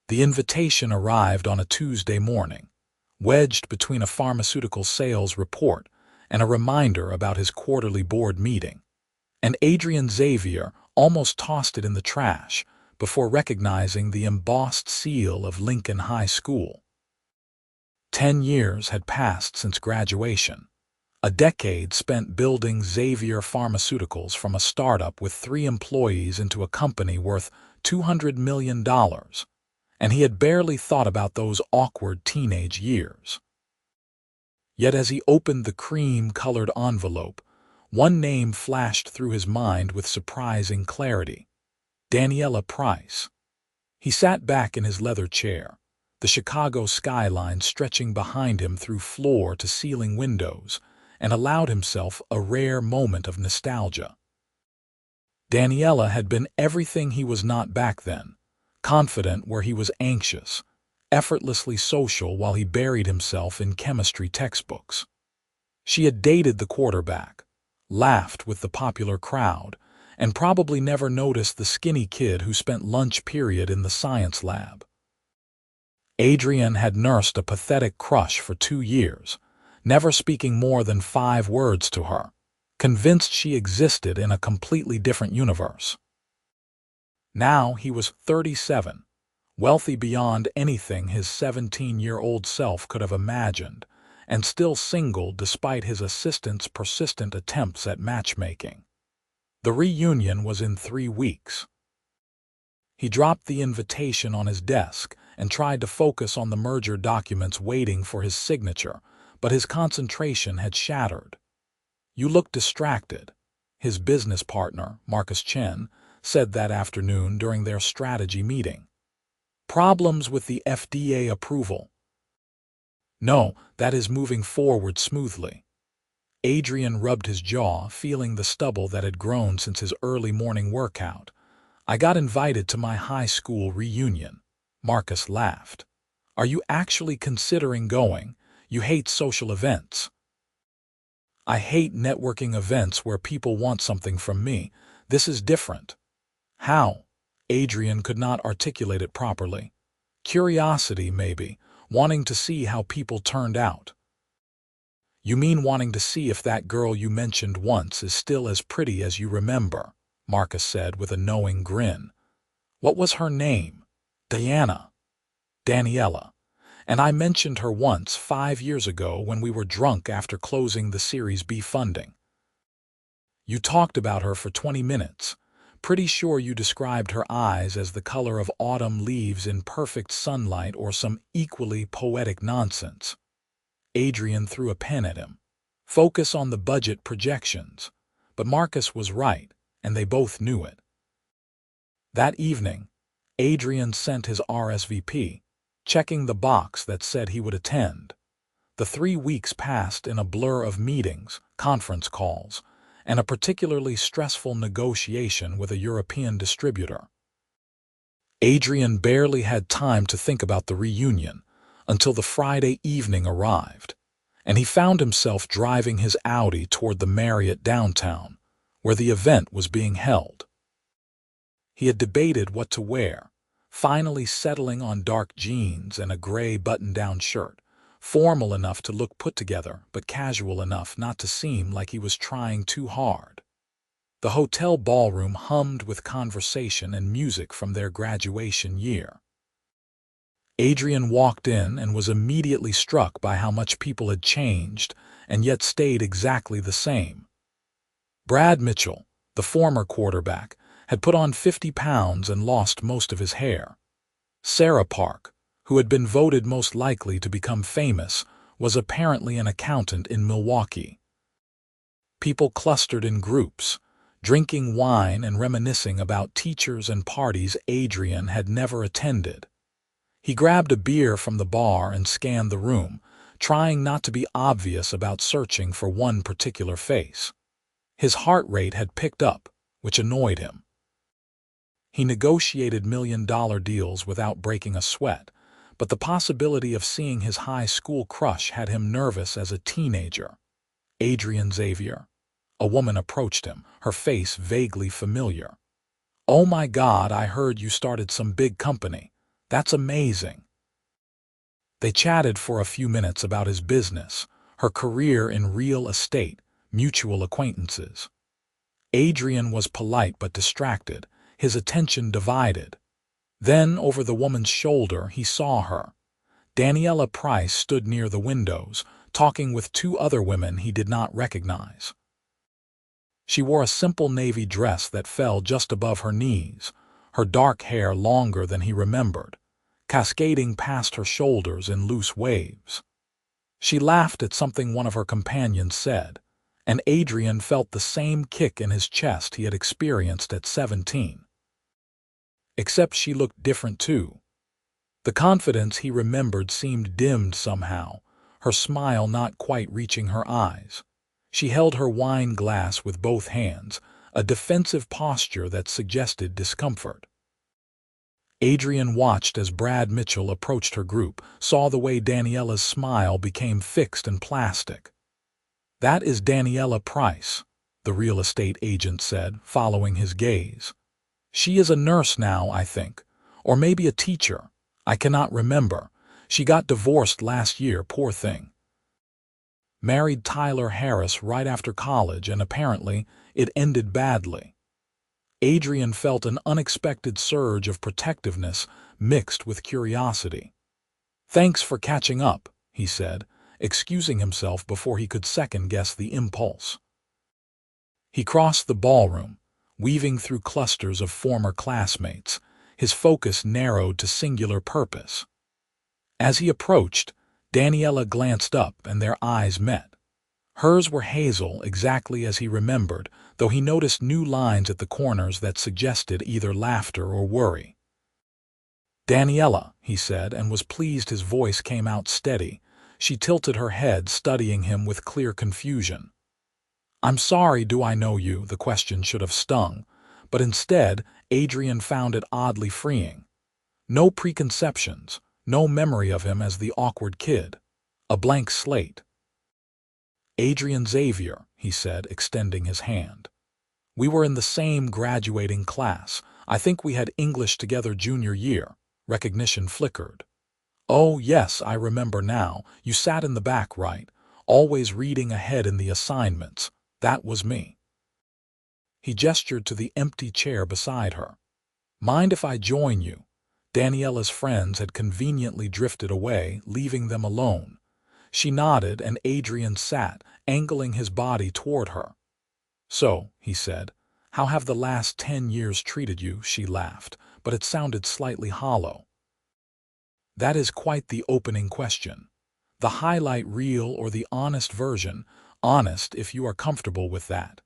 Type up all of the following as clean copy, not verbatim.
The invitation arrived on a Tuesday morning, wedged between a pharmaceutical sales report and a reminder about his quarterly board meeting. And Adrian Xavier almost tossed it in the trash before recognizing the embossed seal of Lincoln High School. 10 years had passed since graduation, a decade spent building Xavier Pharmaceuticals from a startup with 3 employees into a company worth $200 million, and he had barely thought about those awkward teenage years. Yet as he opened the cream-colored envelope, one name flashed through his mind with surprising clarity: Daniela Price. He sat back in his leather chair, the Chicago skyline stretching behind him through floor-to-ceiling windows, and allowed himself a rare moment of nostalgia. Daniela had been everything he was not back then: confident where he was anxious, effortlessly social while he buried himself in chemistry textbooks. She had dated the quarterback, laughed with the popular crowd, and probably never noticed the skinny kid who spent lunch period in the science lab. Adrian had nursed a pathetic crush for 2 years, never speaking more than 5 words to her, convinced she existed in a completely different universe. Now he was 37, wealthy beyond anything his 17-year-old self could have imagined, and still single despite his assistant's persistent attempts at matchmaking. The reunion was in 3 weeks. He dropped the invitation on his desk and tried to focus on the merger documents waiting for his signature, but his concentration had shattered. "You look distracted," his business partner, Marcus Chen, said that afternoon during their strategy meeting. "Problems with the FDA approval." "No, that is moving forward smoothly." Adrian rubbed his jaw, feeling the stubble that had grown since his early morning workout. "I got invited to my high school reunion." Marcus laughed. "Are you actually considering going? You hate social events." "I hate networking events where people want something from me. This is different." "How?" Adrian could not articulate it properly. Curiosity, maybe, wanting to see how people turned out. "You mean wanting to see if that girl you mentioned once is still as pretty as you remember," Marcus said with a knowing grin. "What was her name?" Daniela. "And I mentioned her once 5 years ago when we were drunk after closing the Series B funding." "You talked about her for 20 minutes. Pretty sure you described her eyes as the color of autumn leaves in perfect sunlight or some equally poetic nonsense." Adrian threw a pen at him. "Focus on the budget projections." But Marcus was right, and they both knew it. That evening, Adrian sent his RSVP, checking the box that said he would attend. The 3 weeks passed in a blur of meetings, conference calls, and a particularly stressful negotiation with a European distributor. Adrian barely had time to think about the reunion until the Friday evening arrived, and he found himself driving his Audi toward the Marriott downtown, where the event was being held. He had debated what to wear, finally settling on dark jeans and a gray button-down shirt, formal enough to look put together but casual enough not to seem like he was trying too hard. The hotel ballroom hummed with conversation and music from their graduation year. Adrian walked in and was immediately struck by how much people had changed and yet stayed exactly the same. Brad Mitchell, the former quarterback, had put on 50 pounds and lost most of his hair. Sarah Park, who had been voted most likely to become famous, was apparently an accountant in Milwaukee. People clustered in groups, drinking wine and reminiscing about teachers and parties Adrian had never attended. He grabbed a beer from the bar and scanned the room, trying not to be obvious about searching for one particular face. His heart rate had picked up, which annoyed him. He negotiated million-dollar deals without breaking a sweat, but the possibility of seeing his high school crush had him nervous as a teenager. "Adrian Xavier." A woman approached him, her face vaguely familiar. "Oh my God, I heard you started some big company." That's amazing." They chatted for a few minutes about his business, her career in real estate, mutual acquaintances. Adrian was polite but distracted, his attention divided. Then, over the woman's shoulder, he saw her. Daniela Price stood near the windows, talking with two other women he did not recognize. She wore a simple navy dress that fell just above her knees, her dark hair longer than he remembered, cascading past her shoulders in loose waves. She laughed at something one of her companions said, and Adrian felt the same kick in his chest he had experienced at 17. Except she looked different too. The confidence he remembered seemed dimmed somehow, her smile not quite reaching her eyes. She held her wine glass with both hands, a defensive posture that suggested discomfort. Adrian watched as Brad Mitchell approached her group, saw the way Daniela's smile became fixed and plastic. "That is Daniela Price," the real estate agent said, following his gaze. "She is a nurse now, I think, or maybe a teacher. I cannot remember. She got divorced last year, poor thing. Married Tyler Harris right after college, and apparently it ended badly." Adrian felt an unexpected surge of protectiveness mixed with curiosity. "Thanks for catching up," he said, excusing himself before he could second-guess the impulse. He crossed the ballroom, weaving through clusters of former classmates, his focus narrowed to singular purpose. As he approached, Daniela glanced up and their eyes met. Hers were hazel, exactly as he remembered, though he noticed new lines at the corners that suggested either laughter or worry. "Daniela," he said, and was pleased his voice came out steady. She tilted her head, studying him with clear confusion. "I'm sorry, do I know you?" The question should have stung, but instead, Adrian found it oddly freeing. No preconceptions, no memory of him as the awkward kid. A blank slate. "Adrian Xavier," he said, extending his hand. "We were in the same graduating class. I think we had English together junior year." Recognition flickered. "Oh, yes, I remember now. You sat in the back, right? Always reading ahead in the assignments. That was me." He gestured to the empty chair beside her. "Mind if I join you?" Daniela's friends had conveniently drifted away, leaving them alone. She nodded, and Adrian sat, angling his body toward her. "So," he said, "how have the last 10 years treated you?" She laughed, but it sounded slightly hollow. "That is quite the opening question. The highlight reel or the honest version? Honest, if you are comfortable with that."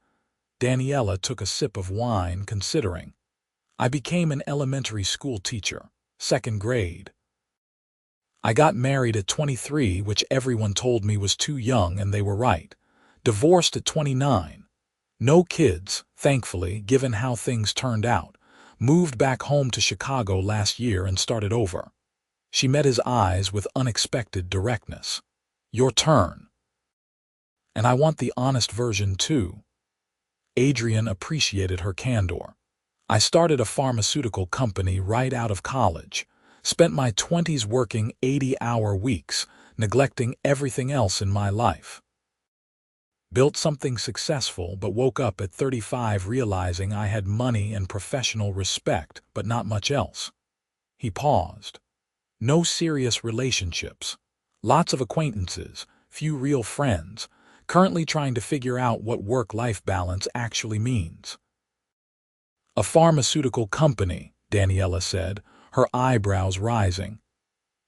Daniela took a sip of wine, considering. "I became an elementary school teacher, 2nd grade. I got married at 23, which everyone told me was too young, and they were right. Divorced at 29. No kids, thankfully, given how things turned out. Moved back home to Chicago last year and started over." She met his eyes with unexpected directness. "Your turn." "And I want the honest version, too." Adrian appreciated her candor. "I started a pharmaceutical company right out of college. Spent my 20s working 80-hour weeks, neglecting everything else in my life. Built something successful, but woke up at 35 realizing I had money and professional respect, but not much else." He paused. "No serious relationships. Lots of acquaintances, few real friends. Currently trying to figure out what work-life balance actually means." "A pharmaceutical company," Daniela said, her eyebrows rising.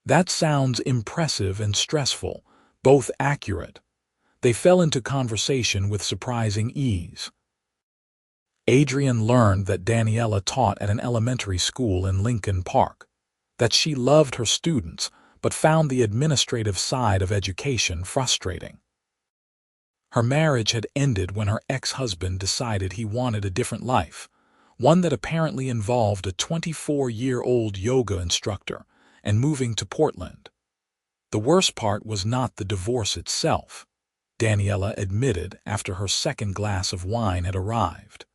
"That sounds impressive and stressful, both accurate." They fell into conversation with surprising ease. Adrian learned that Daniela taught at an elementary school in Lincoln Park, that she loved her students but found the administrative side of education frustrating. Her marriage had ended when her ex-husband decided he wanted a different life, one that apparently involved a 24-year-old yoga instructor and moving to Portland. The worst part was not the divorce itself, Daniela admitted after her second glass of wine had arrived.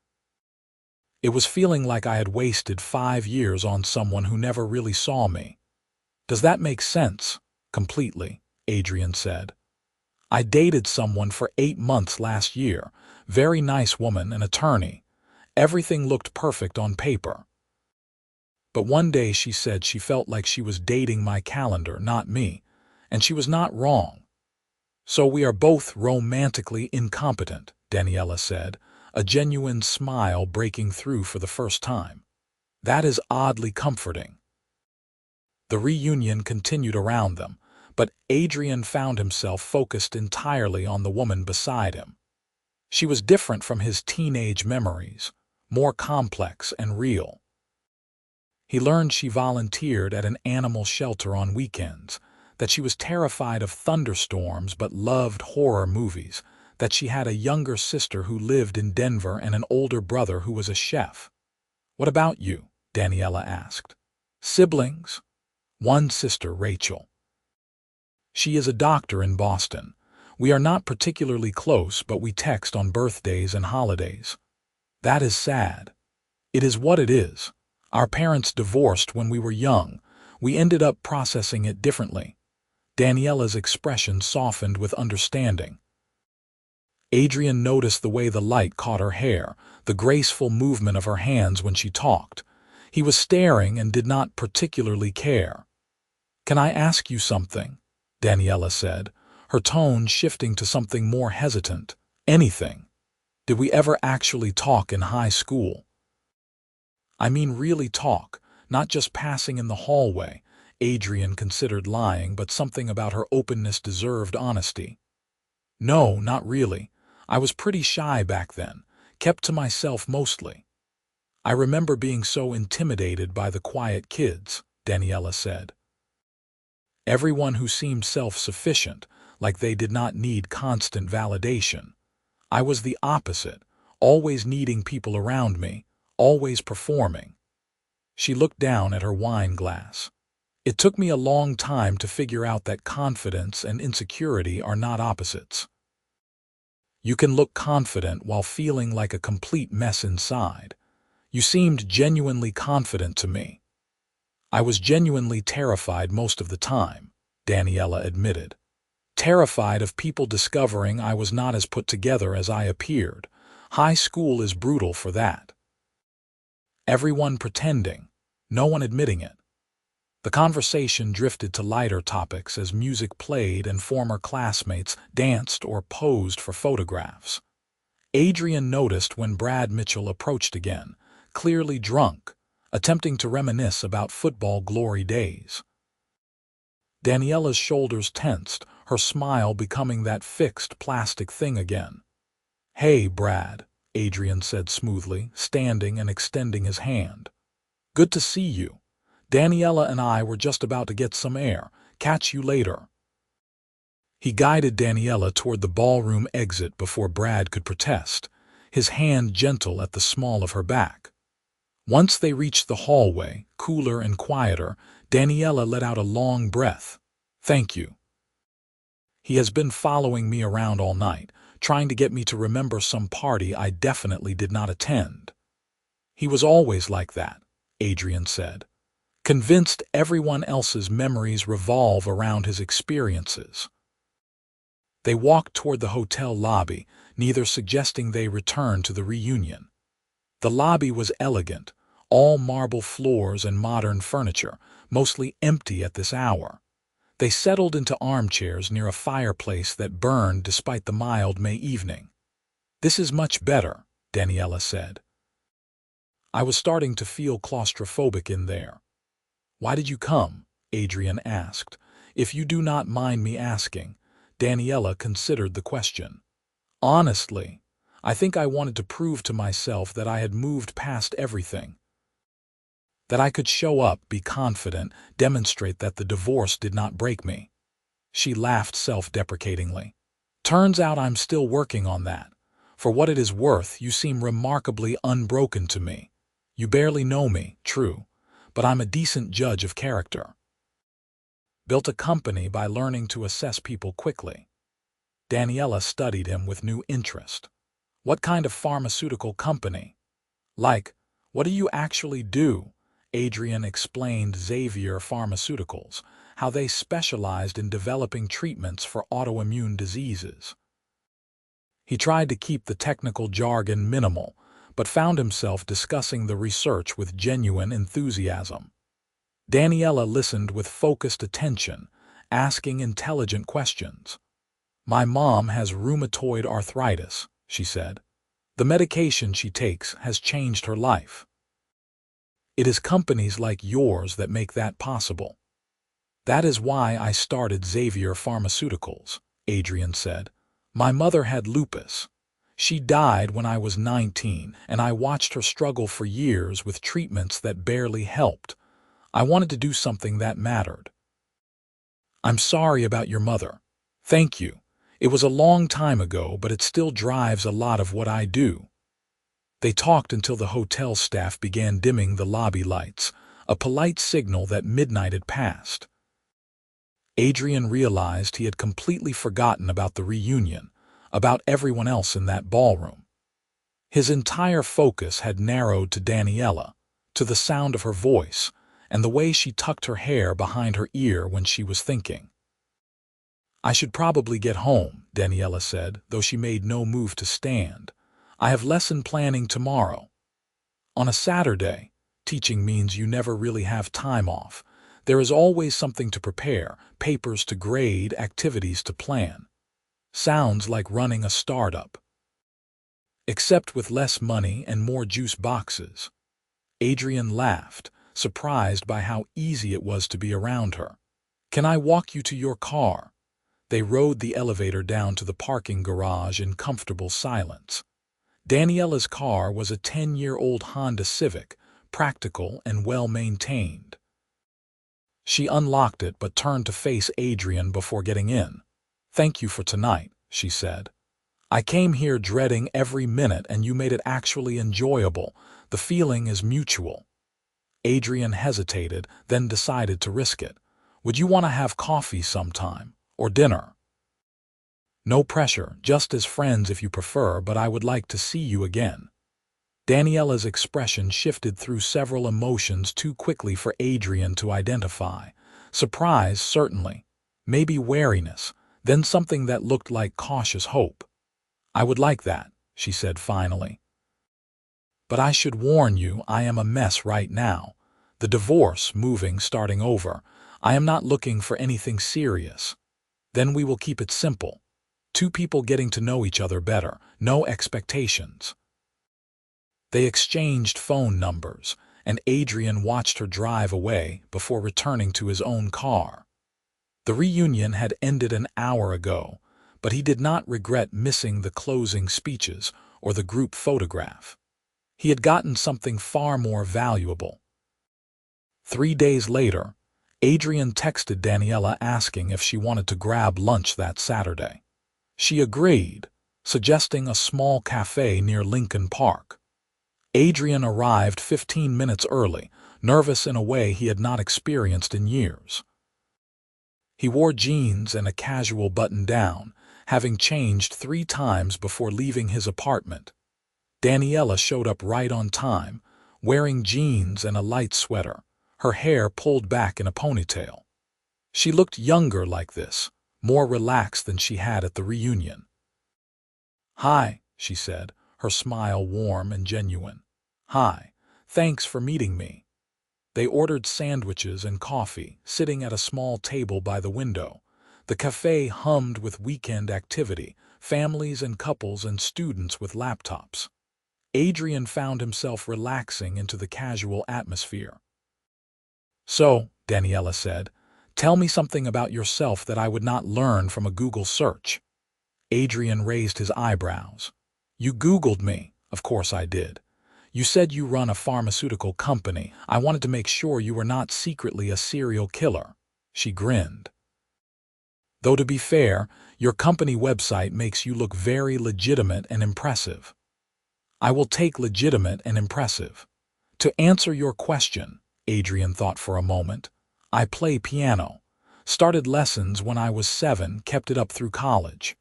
"It was feeling like I had wasted 5 years on someone who never really saw me. Does that make sense? Completely, Adrian said. I dated someone for 8 months last year. Very nice woman, an attorney. Everything looked perfect on paper. But one day she said she felt like she was dating my calendar, not me, and she was not wrong. So we are both romantically incompetent, Daniela said, a genuine smile breaking through for the first time. That is oddly comforting. The reunion continued around them, but Adrian found himself focused entirely on the woman beside him. She was different from his teenage memories, more complex and real. He learned she volunteered at an animal shelter on weekends, that she was terrified of thunderstorms but loved horror movies, that she had a younger sister who lived in Denver and an older brother who was a chef. What about you? Daniela asked. Siblings? One sister, Rachel. She is a doctor in Boston. We are not particularly close, but we text on birthdays and holidays. That is sad. It is what it is. Our parents divorced when we were young. We ended up processing it differently. Daniela's expression softened with understanding. Adrian noticed the way the light caught her hair, the graceful movement of her hands when she talked. He was staring and did not particularly care. Can I ask you something? Daniela said, her tone shifting to something more hesitant. Anything. Did we ever actually talk in high school? I mean really talk, not just passing in the hallway. Adrian considered lying, but something about her openness deserved honesty. No, not really. I was pretty shy back then, kept to myself mostly. I remember being so intimidated by the quiet kids, Daniela said. Everyone who seemed self-sufficient, like they did not need constant validation. I was the opposite, always needing people around me, always performing. She looked down at her wine glass. It took me a long time to figure out that confidence and insecurity are not opposites. You can look confident while feeling like a complete mess inside. You seemed genuinely confident to me. I was genuinely terrified most of the time, Daniela admitted. Terrified of people discovering I was not as put together as I appeared. High school is brutal for that. Everyone pretending, no one admitting it. The conversation drifted to lighter topics as music played and former classmates danced or posed for photographs. Adrian noticed when Brad Mitchell approached again, clearly drunk, attempting to reminisce about football glory days. Daniela's shoulders tensed, her smile becoming that fixed plastic thing again. Hey, Brad, Adrian said smoothly, standing and extending his hand. Good to see you. Daniela and I were just about to get some air. Catch you later. He guided Daniela toward the ballroom exit before Brad could protest, his hand gentle at the small of her back. Once they reached the hallway, cooler and quieter, Daniela let out a long breath. Thank you. He has been following me around all night, trying to get me to remember some party I definitely did not attend. He was always like that, Adrian said. Convinced everyone else's memories revolve around his experiences. They walked toward the hotel lobby, neither suggesting they return to the reunion. The lobby was elegant, all marble floors and modern furniture, mostly empty at this hour. They settled into armchairs near a fireplace that burned despite the mild May evening. This is much better, Daniela said. I was starting to feel claustrophobic in there. Why did you come? Adrian asked. If you do not mind me asking. Daniela considered the question. Honestly, I think I wanted to prove to myself that I had moved past everything. That I could show up, be confident, demonstrate that the divorce did not break me. She laughed self-deprecatingly. Turns out I'm still working on that. For what it is worth, you seem remarkably unbroken to me. You barely know me, true, but I'm a decent judge of character. Built a company by learning to assess people quickly. Daniela studied him with new interest. What kind of pharmaceutical company? Like, what do you actually do? Adrian explained Xavier Pharmaceuticals, how they specialized in developing treatments for autoimmune diseases. He tried to keep the technical jargon minimal, but found himself discussing the research with genuine enthusiasm. Daniela listened with focused attention, asking intelligent questions. "My mom has rheumatoid arthritis," she said. "The medication she takes has changed her life. It is companies like yours that make that possible." "That is why I started Xavier Pharmaceuticals," Adrian said. "My mother had lupus. She died when I was 19, and I watched her struggle for years with treatments that barely helped. I wanted to do something that mattered." "I'm sorry about your mother." "Thank you. It was a long time ago, but it still drives a lot of what I do." They talked until the hotel staff began dimming the lobby lights, a polite signal that midnight had passed. Adrian realized he had completely forgotten about the reunion, about everyone else in that ballroom. His entire focus had narrowed to Daniela, to the sound of her voice, and the way she tucked her hair behind her ear when she was thinking. "I should probably get home," Daniela said, though she made no move to stand. "I have lesson planning tomorrow." On a Saturday, teaching means you never really have time off. There is always something to prepare, papers to grade, activities to plan. Sounds like running a startup. Except with less money and more juice boxes. Adrian laughed, surprised by how easy it was to be around her. "Can I walk you to your car?" They rode the elevator down to the parking garage in comfortable silence. Daniela's car was a 10-year-old Honda Civic, practical and well-maintained. She unlocked it but turned to face Adrian before getting in. "Thank you for tonight," she said. "I came here dreading every minute and you made it actually enjoyable. The feeling is mutual." Adrian hesitated, then decided to risk it. "Would you want to have coffee sometime? Or dinner?" "No pressure, just as friends if you prefer, but I would like to see you again." Daniela's expression shifted through several emotions too quickly for Adrian to identify. Surprise, certainly. Maybe wariness, then something that looked like cautious hope. "I would like that," she said finally. "But I should warn you, I am a mess right now. The divorce, moving, starting over. I am not looking for anything serious. Then we will keep it simple. Two people getting to know each other better, no expectations." They exchanged phone numbers, and Adrian watched her drive away before returning to his own car. The reunion had ended an hour ago, but he did not regret missing the closing speeches or the group photograph. He had gotten something far more valuable. 3 days later, Adrian texted Daniela asking if she wanted to grab lunch that Saturday. She agreed, suggesting a small cafe near Lincoln Park. Adrian arrived 15 minutes early, nervous in a way he had not experienced in years. He wore jeans and a casual button-down, having changed 3 times before leaving his apartment. Daniela showed up right on time, wearing jeans and a light sweater, her hair pulled back in a ponytail. She looked younger like this, more relaxed than she had at the reunion. "Hi," she said, her smile warm and genuine. "Hi, thanks for meeting me." They ordered sandwiches and coffee, sitting at a small table by the window. The cafe hummed with weekend activity, families and couples and students with laptops. Adrian found himself relaxing into the casual atmosphere. "So," Daniela said, "tell me something about yourself that I would not learn from a Google search." Adrian raised his eyebrows. "You Googled me." "Of course I did. You said you run a pharmaceutical company. I wanted to make sure you were not secretly a serial killer." She grinned. "Though to be fair, your company website makes you look very legitimate and impressive." "I will take legitimate and impressive. To answer your question," Adrian thought for a moment, "I play piano. Started lessons when I was 7, kept it up through college.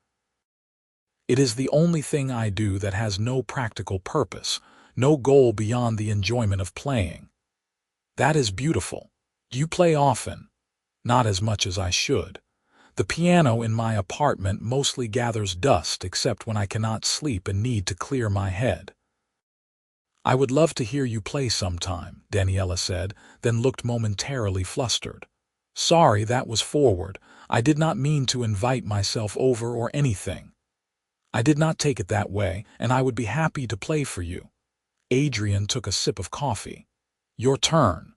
It is the only thing I do that has no practical purpose, no goal beyond the enjoyment of playing." That is beautiful. Do you play often? Not as much as I should. The piano in my apartment mostly gathers dust except when I cannot sleep and need to clear my head. I would love to hear you play sometime, Daniela said, then looked momentarily flustered. Sorry, that was forward. I did not mean to invite myself over or anything. I did not take it that way, and I would be happy to play for you. Adrian took a sip of coffee. Your turn.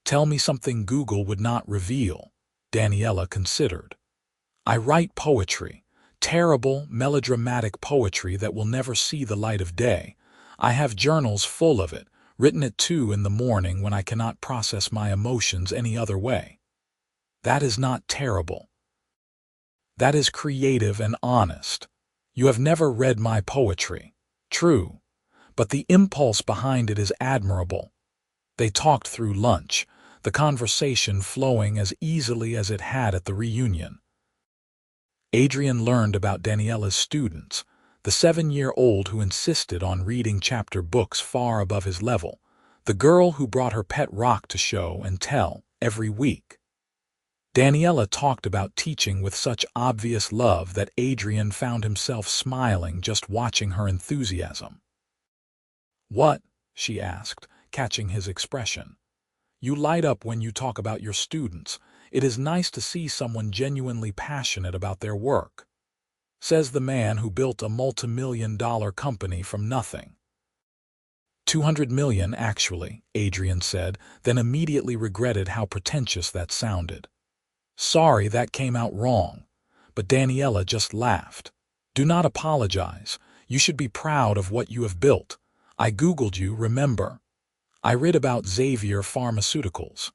Tell me something Google would not reveal, Daniela considered. I write poetry, terrible, melodramatic poetry that will never see the light of day. I have journals full of it, written at 2 in the morning when I cannot process my emotions any other way. That is not terrible. That is creative and honest. You have never read my poetry. True, but the impulse behind it is admirable. They talked through lunch, the conversation flowing as easily as it had at the reunion. Adrian learned about Daniela's students, the 7-year-old who insisted on reading chapter books far above his level, the girl who brought her pet rock to show and tell every week. Daniela talked about teaching with such obvious love that Adrian found himself smiling just watching her enthusiasm. What? She asked, catching his expression. You light up when you talk about your students. It is nice to see someone genuinely passionate about their work. Says the man who built a multi-million-dollar company from nothing. 200 million, actually, Adrian said, then immediately regretted how pretentious that sounded. Sorry, that came out wrong. But Daniela just laughed. Do not apologize. You should be proud of what you have built. I Googled you, remember? I read about Xavier Pharmaceuticals.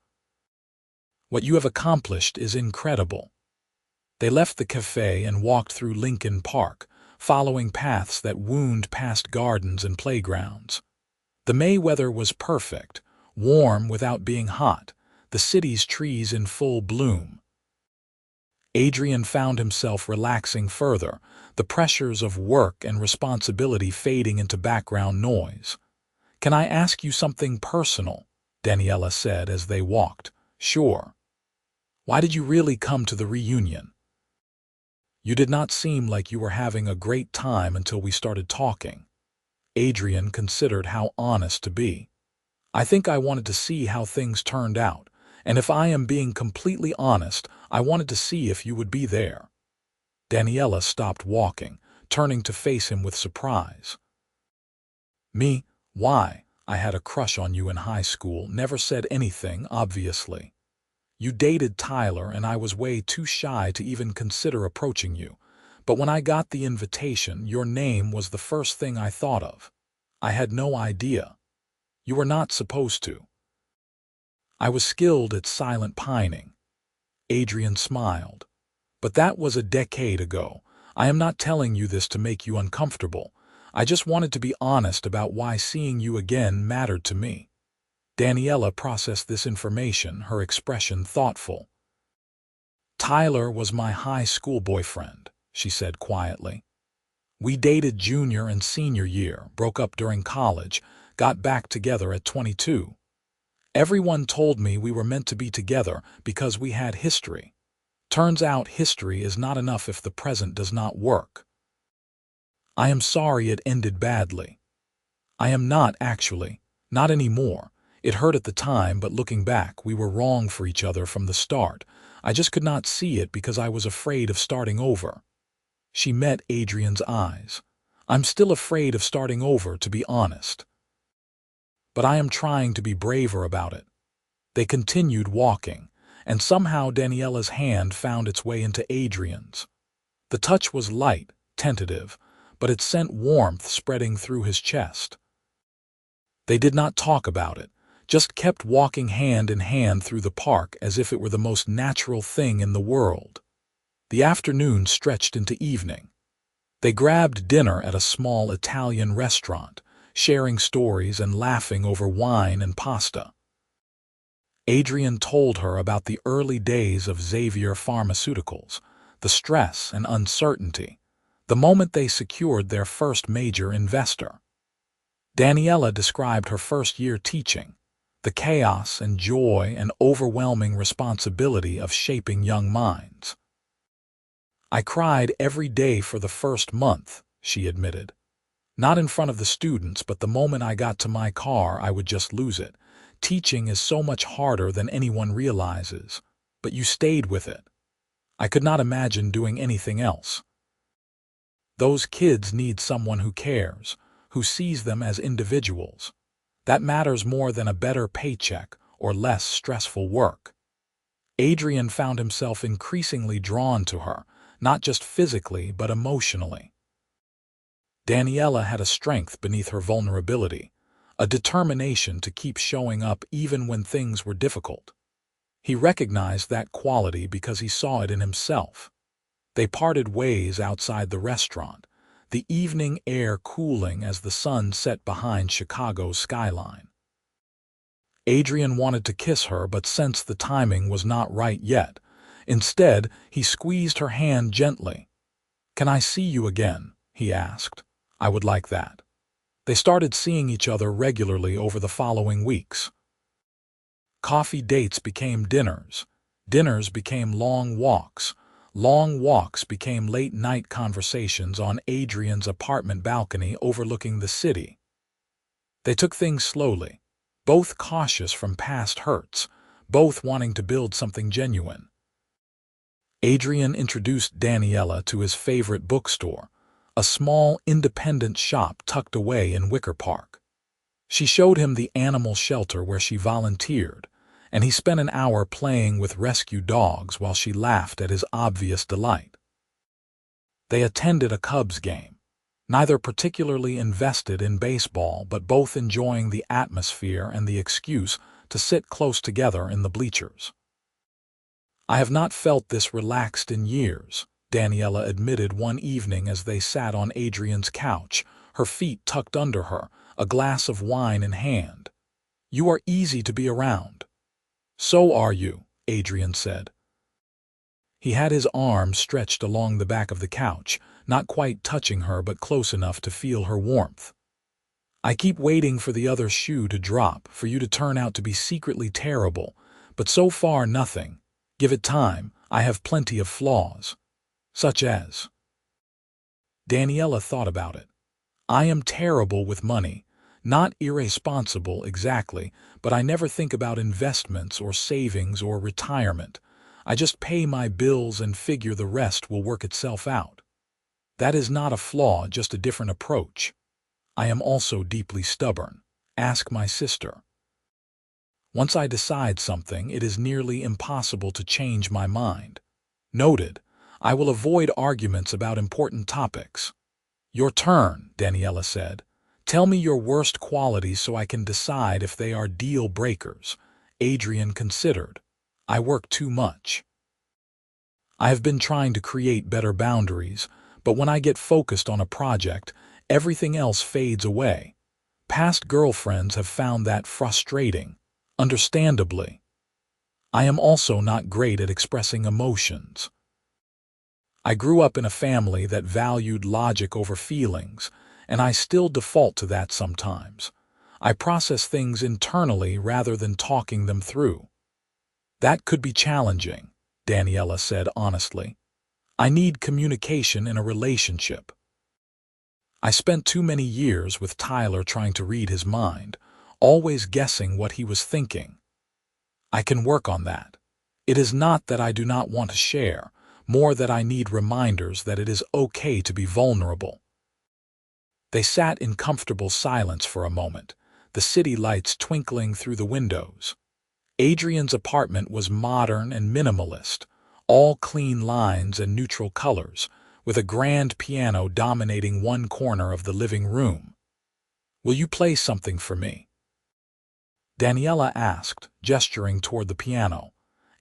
What you have accomplished is incredible. They left the cafe and walked through Lincoln Park, following paths that wound past gardens and playgrounds. The May weather was perfect, warm without being hot, the city's trees in full bloom. Adrian found himself relaxing further, the pressures of work and responsibility fading into background noise. Can I ask you something personal? Daniela said as they walked. Sure. Why did you really come to the reunion? You did not seem like you were having a great time until we started talking. Adrian considered how honest to be. I think I wanted to see how things turned out, and if I am being completely honest, I wanted to see if you would be there. Daniela stopped walking, turning to face him with surprise. Me? Why? I had a crush on you in high school, never said anything, obviously. You dated Tyler and I was way too shy to even consider approaching you. But when I got the invitation, your name was the first thing I thought of. I had no idea. You were not supposed to. I was skilled at silent pining. Adrian smiled. But that was a decade ago. I am not telling you this to make you uncomfortable. I just wanted to be honest about why seeing you again mattered to me. Daniela processed this information, her expression thoughtful. Tyler was my high school boyfriend, she said quietly. We dated junior and senior year, broke up during college, got back together at 22. Everyone told me we were meant to be together because we had history. Turns out history is not enough if the present does not work. I am sorry it ended badly. I am not, actually. Not anymore. It hurt at the time, but looking back, we were wrong for each other from the start. I just could not see it because I was afraid of starting over. She met Adrian's eyes. I'm still afraid of starting over, to be honest. But I am trying to be braver about it. They continued walking, and somehow Daniela's hand found its way into Adrian's. The touch was light, tentative, but it sent warmth spreading through his chest. They did not talk about it, just kept walking hand in hand through the park as if it were the most natural thing in the world. The afternoon stretched into evening. They grabbed dinner at a small Italian restaurant, sharing stories and laughing over wine and pasta. Adrian told her about the early days of Xavier Pharmaceuticals, the stress and uncertainty, the moment they secured their first major investor. Daniela described her first year teaching, the chaos and joy and overwhelming responsibility of shaping young minds. I cried every day for the first month, she admitted. Not in front of the students, but the moment I got to my car, I would just lose it. Teaching is so much harder than anyone realizes, but you stayed with it. I could not imagine doing anything else. Those kids need someone who cares, who sees them as individuals. That matters more than a better paycheck or less stressful work. Adrian found himself increasingly drawn to her, not just physically but emotionally. Daniela had a strength beneath her vulnerability, a determination to keep showing up even when things were difficult. He recognized that quality because he saw it in himself. They parted ways outside the restaurant, the evening air cooling as the sun set behind Chicago's skyline. Adrian wanted to kiss her but sensed the timing was not right yet. Instead, he squeezed her hand gently. "Can I see you again?" he asked. "I would like that." They started seeing each other regularly over the following weeks. Coffee dates became dinners. Dinners became long walks. Long walks became late-night conversations on Adrian's apartment balcony overlooking the city. They took things slowly, both cautious from past hurts, both wanting to build something genuine. Adrian introduced Daniela to his favorite bookstore, a small, independent shop tucked away in Wicker Park. She showed him the animal shelter where she volunteered, and he spent an hour playing with rescue dogs while she laughed at his obvious delight. They attended a Cubs game, neither particularly invested in baseball but both enjoying the atmosphere and the excuse to sit close together in the bleachers. "I have not felt this relaxed in years," Daniela admitted one evening as they sat on Adrian's couch, her feet tucked under her, a glass of wine in hand. "You are easy to be around." "So are you," Adrian said. He had his arms stretched along the back of the couch, not quite touching her but close enough to feel her warmth. "I keep waiting for the other shoe to drop, for you to turn out to be secretly terrible, but so far nothing. Give it time, I have plenty of flaws." "Such as?" Daniela thought about it. "I am terrible with money. Not irresponsible exactly, but I never think about investments or savings or retirement. I just pay my bills and figure the rest will work itself out." "That is not a flaw, just a different approach." "I am also deeply stubborn. Ask my sister. Once I decide something, it is nearly impossible to change my mind." "Noted. I will avoid arguments about important topics." "Your turn," Daniela said. "Tell me your worst qualities so I can decide if they are deal breakers." Adrian considered. "I work too much. I have been trying to create better boundaries, but when I get focused on a project, everything else fades away. Past girlfriends have found that frustrating, understandably. I am also not great at expressing emotions. I grew up in a family that valued logic over feelings, and I still default to that sometimes. I process things internally rather than talking them through." "That could be challenging," Daniela said honestly. "I need communication in a relationship. I spent too many years with Tyler trying to read his mind, always guessing what he was thinking. I can work on that. It is not that I do not want to share, more that I need reminders that it is okay to be vulnerable." They sat in comfortable silence for a moment, the city lights twinkling through the windows. Adrian's apartment was modern and minimalist, all clean lines and neutral colors, with a grand piano dominating one corner of the living room. "Will you play something for me?" Daniela asked, gesturing toward the piano.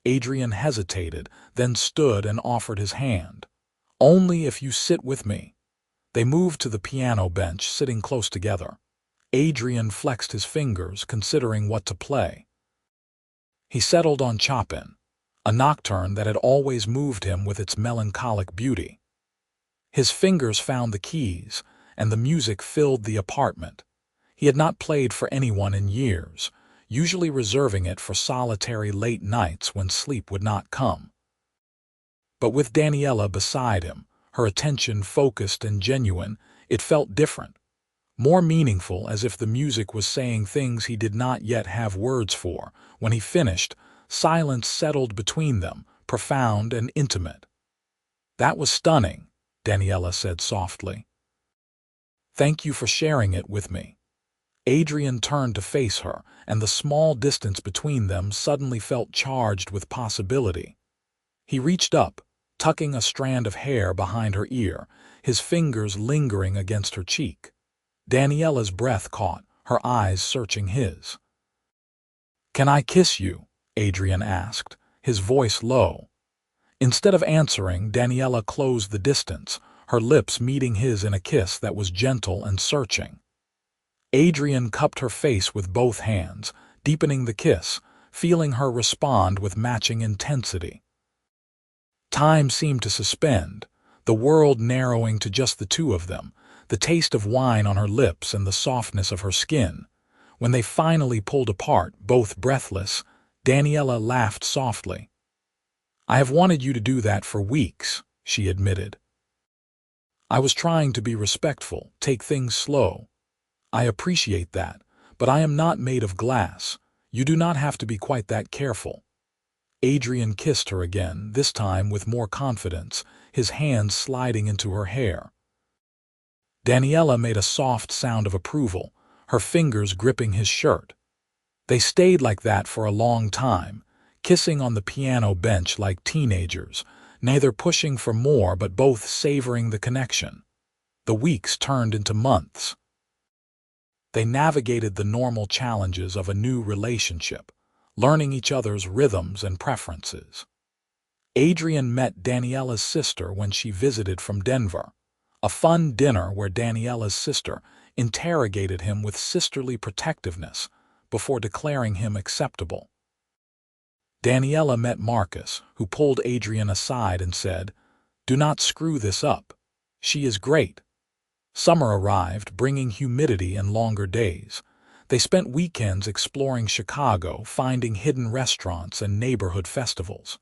Adrian hesitated, then stood and offered his hand. "Only if you sit with me." They moved to the piano bench, sitting close together. Adrian flexed his fingers, considering what to play. He settled on Chopin, a nocturne that had always moved him with its melancholic beauty. His fingers found the keys, and the music filled the apartment. He had not played for anyone in years, usually reserving it for solitary late nights when sleep would not come. But with Daniela beside him, her attention focused and genuine, it felt different, more meaningful, as if the music was saying things he did not yet have words for. When he finished, silence settled between them, profound and intimate. "That was stunning," Daniela said softly. "Thank you for sharing it with me." Adrian turned to face her, and the small distance between them suddenly felt charged with possibility. He reached up, tucking a strand of hair behind her ear, his fingers lingering against her cheek. Daniela's breath caught, her eyes searching his. "Can I kiss you?" Adrian asked, his voice low. Instead of answering, Daniela closed the distance, her lips meeting his in a kiss that was gentle and searching. Adrian cupped her face with both hands, deepening the kiss, feeling her respond with matching intensity. Time seemed to suspend, the world narrowing to just the two of them, the taste of wine on her lips and the softness of her skin. When they finally pulled apart, both breathless, Daniela laughed softly. "I have wanted you to do that for weeks," she admitted. "I was trying to be respectful, take things slow. I appreciate that, but I am not made of glass. You do not have to be quite that careful." Adrian kissed her again, this time with more confidence, his hands sliding into her hair. Daniela made a soft sound of approval, her fingers gripping his shirt. They stayed like that for a long time, kissing on the piano bench like teenagers, neither pushing for more but both savoring the connection. The weeks turned into months. They navigated the normal challenges of a new relationship, learning each other's rhythms and preferences. Adrian met Daniela's sister when she visited from Denver, a fun dinner where Daniela's sister interrogated him with sisterly protectiveness before declaring him acceptable. Daniela met Marcus, who pulled Adrian aside and said, "Do not screw this up. She is great." Summer arrived, bringing humidity and longer days. They spent weekends exploring Chicago, finding hidden restaurants and neighborhood festivals.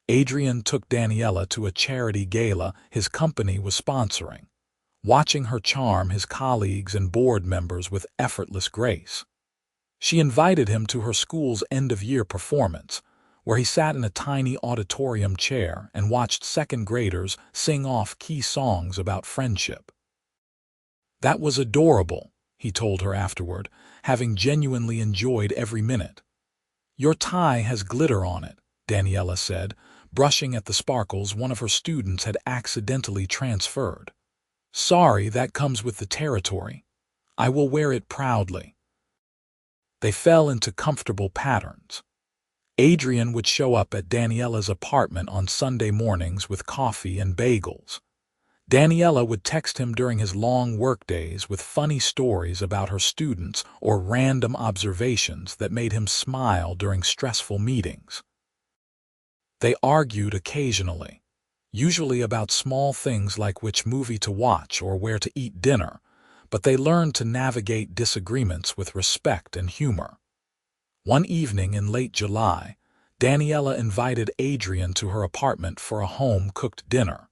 Adrian took Daniela to a charity gala his company was sponsoring, watching her charm his colleagues and board members with effortless grace. She invited him to her school's end-of-year performance, where he sat in a tiny auditorium chair and watched second graders sing off key songs about friendship. "That was adorable," he told her afterward, having genuinely enjoyed every minute. "Your tie has glitter on it," Daniela said, brushing at the sparkles one of her students had accidentally transferred. "Sorry, that comes with the territory. I will wear it proudly." They fell into comfortable patterns. Adrian would show up at Daniela's apartment on Sunday mornings with coffee and bagels. Daniela would text him during his long workdays with funny stories about her students or random observations that made him smile during stressful meetings. They argued occasionally, usually about small things like which movie to watch or where to eat dinner, but they learned to navigate disagreements with respect and humor. One evening in late July, Daniela invited Adrian to her apartment for a home-cooked dinner.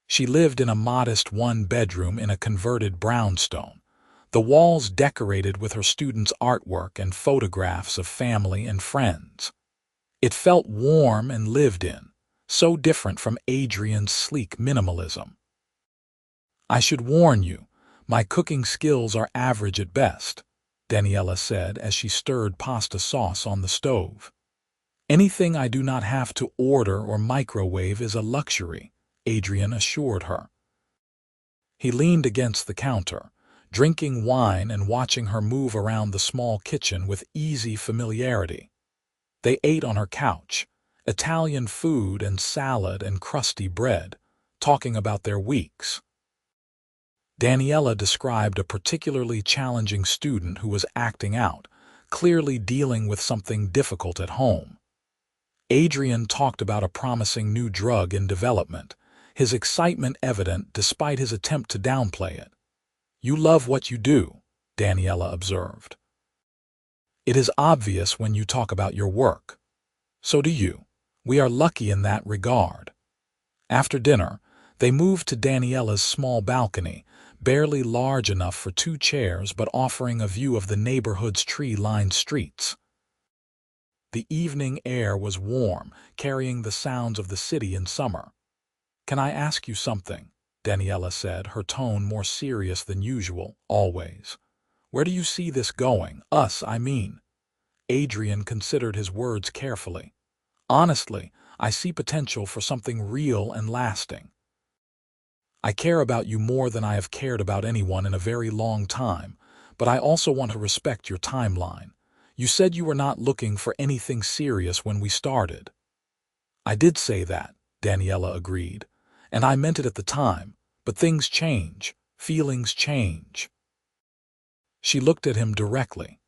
She lived in a modest one-bedroom in a converted brownstone, the walls decorated with her students' artwork and photographs of family and friends. It felt warm and lived in, so different from Adrian's sleek minimalism. "I should warn you, my cooking skills are average at best," Daniela said as she stirred pasta sauce on the stove. "Anything I do not have to order or microwave is a luxury," Adrian assured her. He leaned against the counter, drinking wine and watching her move around the small kitchen with easy familiarity. They ate on her couch, Italian food and salad and crusty bread, talking about their weeks. Daniela described a particularly challenging student who was acting out, clearly dealing with something difficult at home. Adrian talked about a promising new drug in development, his excitement evident despite his attempt to downplay it. "You love what you do," Daniela observed. It is obvious when you talk about your work. So do you. We are lucky in that regard. After dinner, they moved to Daniela's small balcony, barely large enough for 2 chairs but offering a view of the neighborhood's tree-lined streets. The evening air was warm, carrying the sounds of the city in summer. "Can I ask you something?" Daniela said, her tone more serious than usual, always. "Where do you see this going? Us, I mean." Adrian considered his words carefully. "Honestly, I see potential for something real and lasting. I care about you more than I have cared about anyone in a very long time, but I also want to respect your timeline. You said you were not looking for anything serious when we started." "I did say that," Daniela agreed, "and I meant it at the time, but things change, feelings change." She looked at him directly.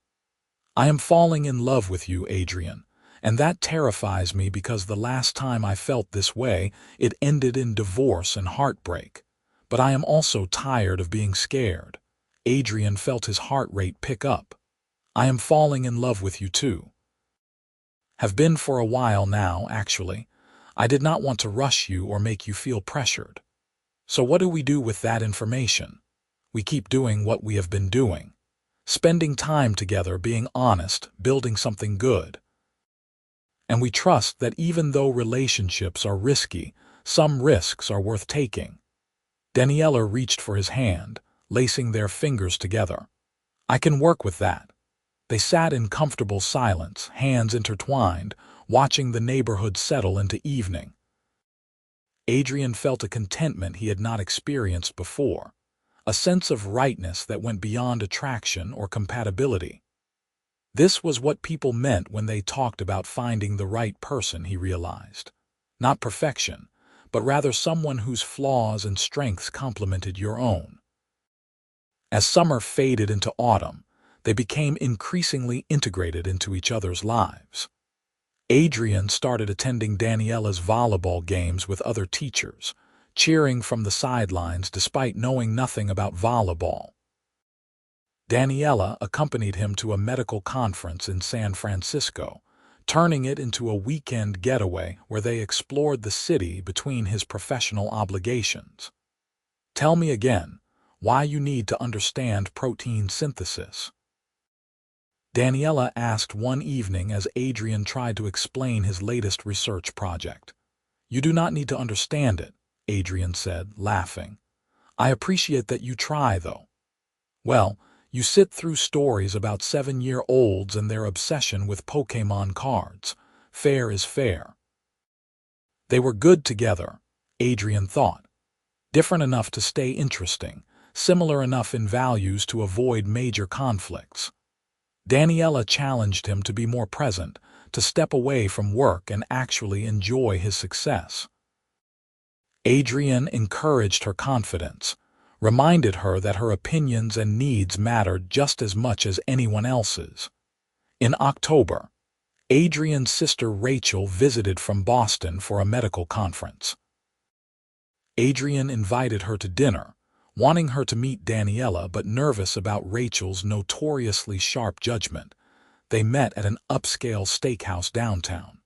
"I am falling in love with you, Adrian, and that terrifies me because the last time I felt this way, it ended in divorce and heartbreak. But I am also tired of being scared." Adrian felt his heart rate pick up. "I am falling in love with you too. Have been for a while now, actually. I did not want to rush you or make you feel pressured. So what do we do with that information? We keep doing what we have been doing. Spending time together, being honest, building something good. And we trust that even though relationships are risky, some risks are worth taking." Daniela reached for his hand, lacing their fingers together. "I can work with that." They sat in comfortable silence, hands intertwined, watching the neighborhood settle into evening. Adrian felt a contentment he had not experienced before, a sense of rightness that went beyond attraction or compatibility. This was what people meant when they talked about finding the right person, he realized. Not perfection, but rather someone whose flaws and strengths complemented your own. As summer faded into autumn, they became increasingly integrated into each other's lives. Adrian started attending Daniela's volleyball games with other teachers, cheering from the sidelines despite knowing nothing about volleyball. Daniela accompanied him to a medical conference in San Francisco, turning it into a weekend getaway where they explored the city between his professional obligations. "Tell me again why you need to understand protein synthesis," Daniela asked one evening as Adrian tried to explain his latest research project. "You do not need to understand it," Adrian said, laughing. "I appreciate that you try, though. Well, you sit through stories about 7-year-olds and their obsession with Pokémon cards. Fair is fair." They were good together, Adrian thought. Different enough to stay interesting, similar enough in values to avoid major conflicts. Daniela challenged him to be more present, to step away from work and actually enjoy his success. Adrian encouraged her confidence, reminded her that her opinions and needs mattered just as much as anyone else's. In October, Adrian's sister Rachel visited from Boston for a medical conference. Adrian invited her to dinner, wanting her to meet Daniela but nervous about Rachel's notoriously sharp judgment. They met at an upscale steakhouse downtown.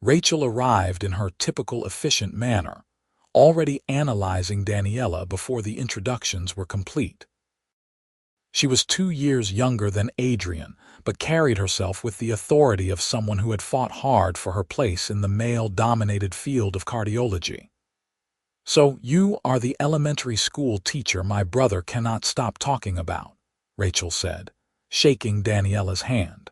Rachel arrived in her typical efficient manner, already analyzing Daniela before the introductions were complete. She was 2 years younger than Adrian, but carried herself with the authority of someone who had fought hard for her place in the male-dominated field of cardiology. "So you are the elementary school teacher my brother cannot stop talking about," Rachel said, shaking Daniela's hand.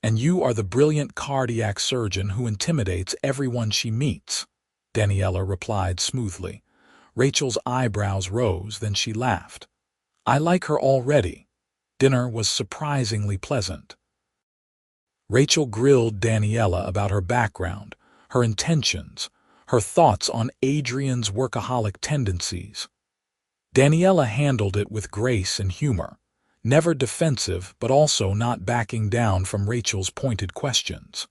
"And you are the brilliant cardiac surgeon who intimidates everyone she meets," Daniela replied smoothly. Rachel's eyebrows rose, then she laughed. "I like her already." Dinner was surprisingly pleasant. Rachel grilled Daniela about her background, her intentions, her thoughts on Adrian's workaholic tendencies. Daniela handled it with grace and humor, never defensive but also not backing down from Rachel's pointed questions.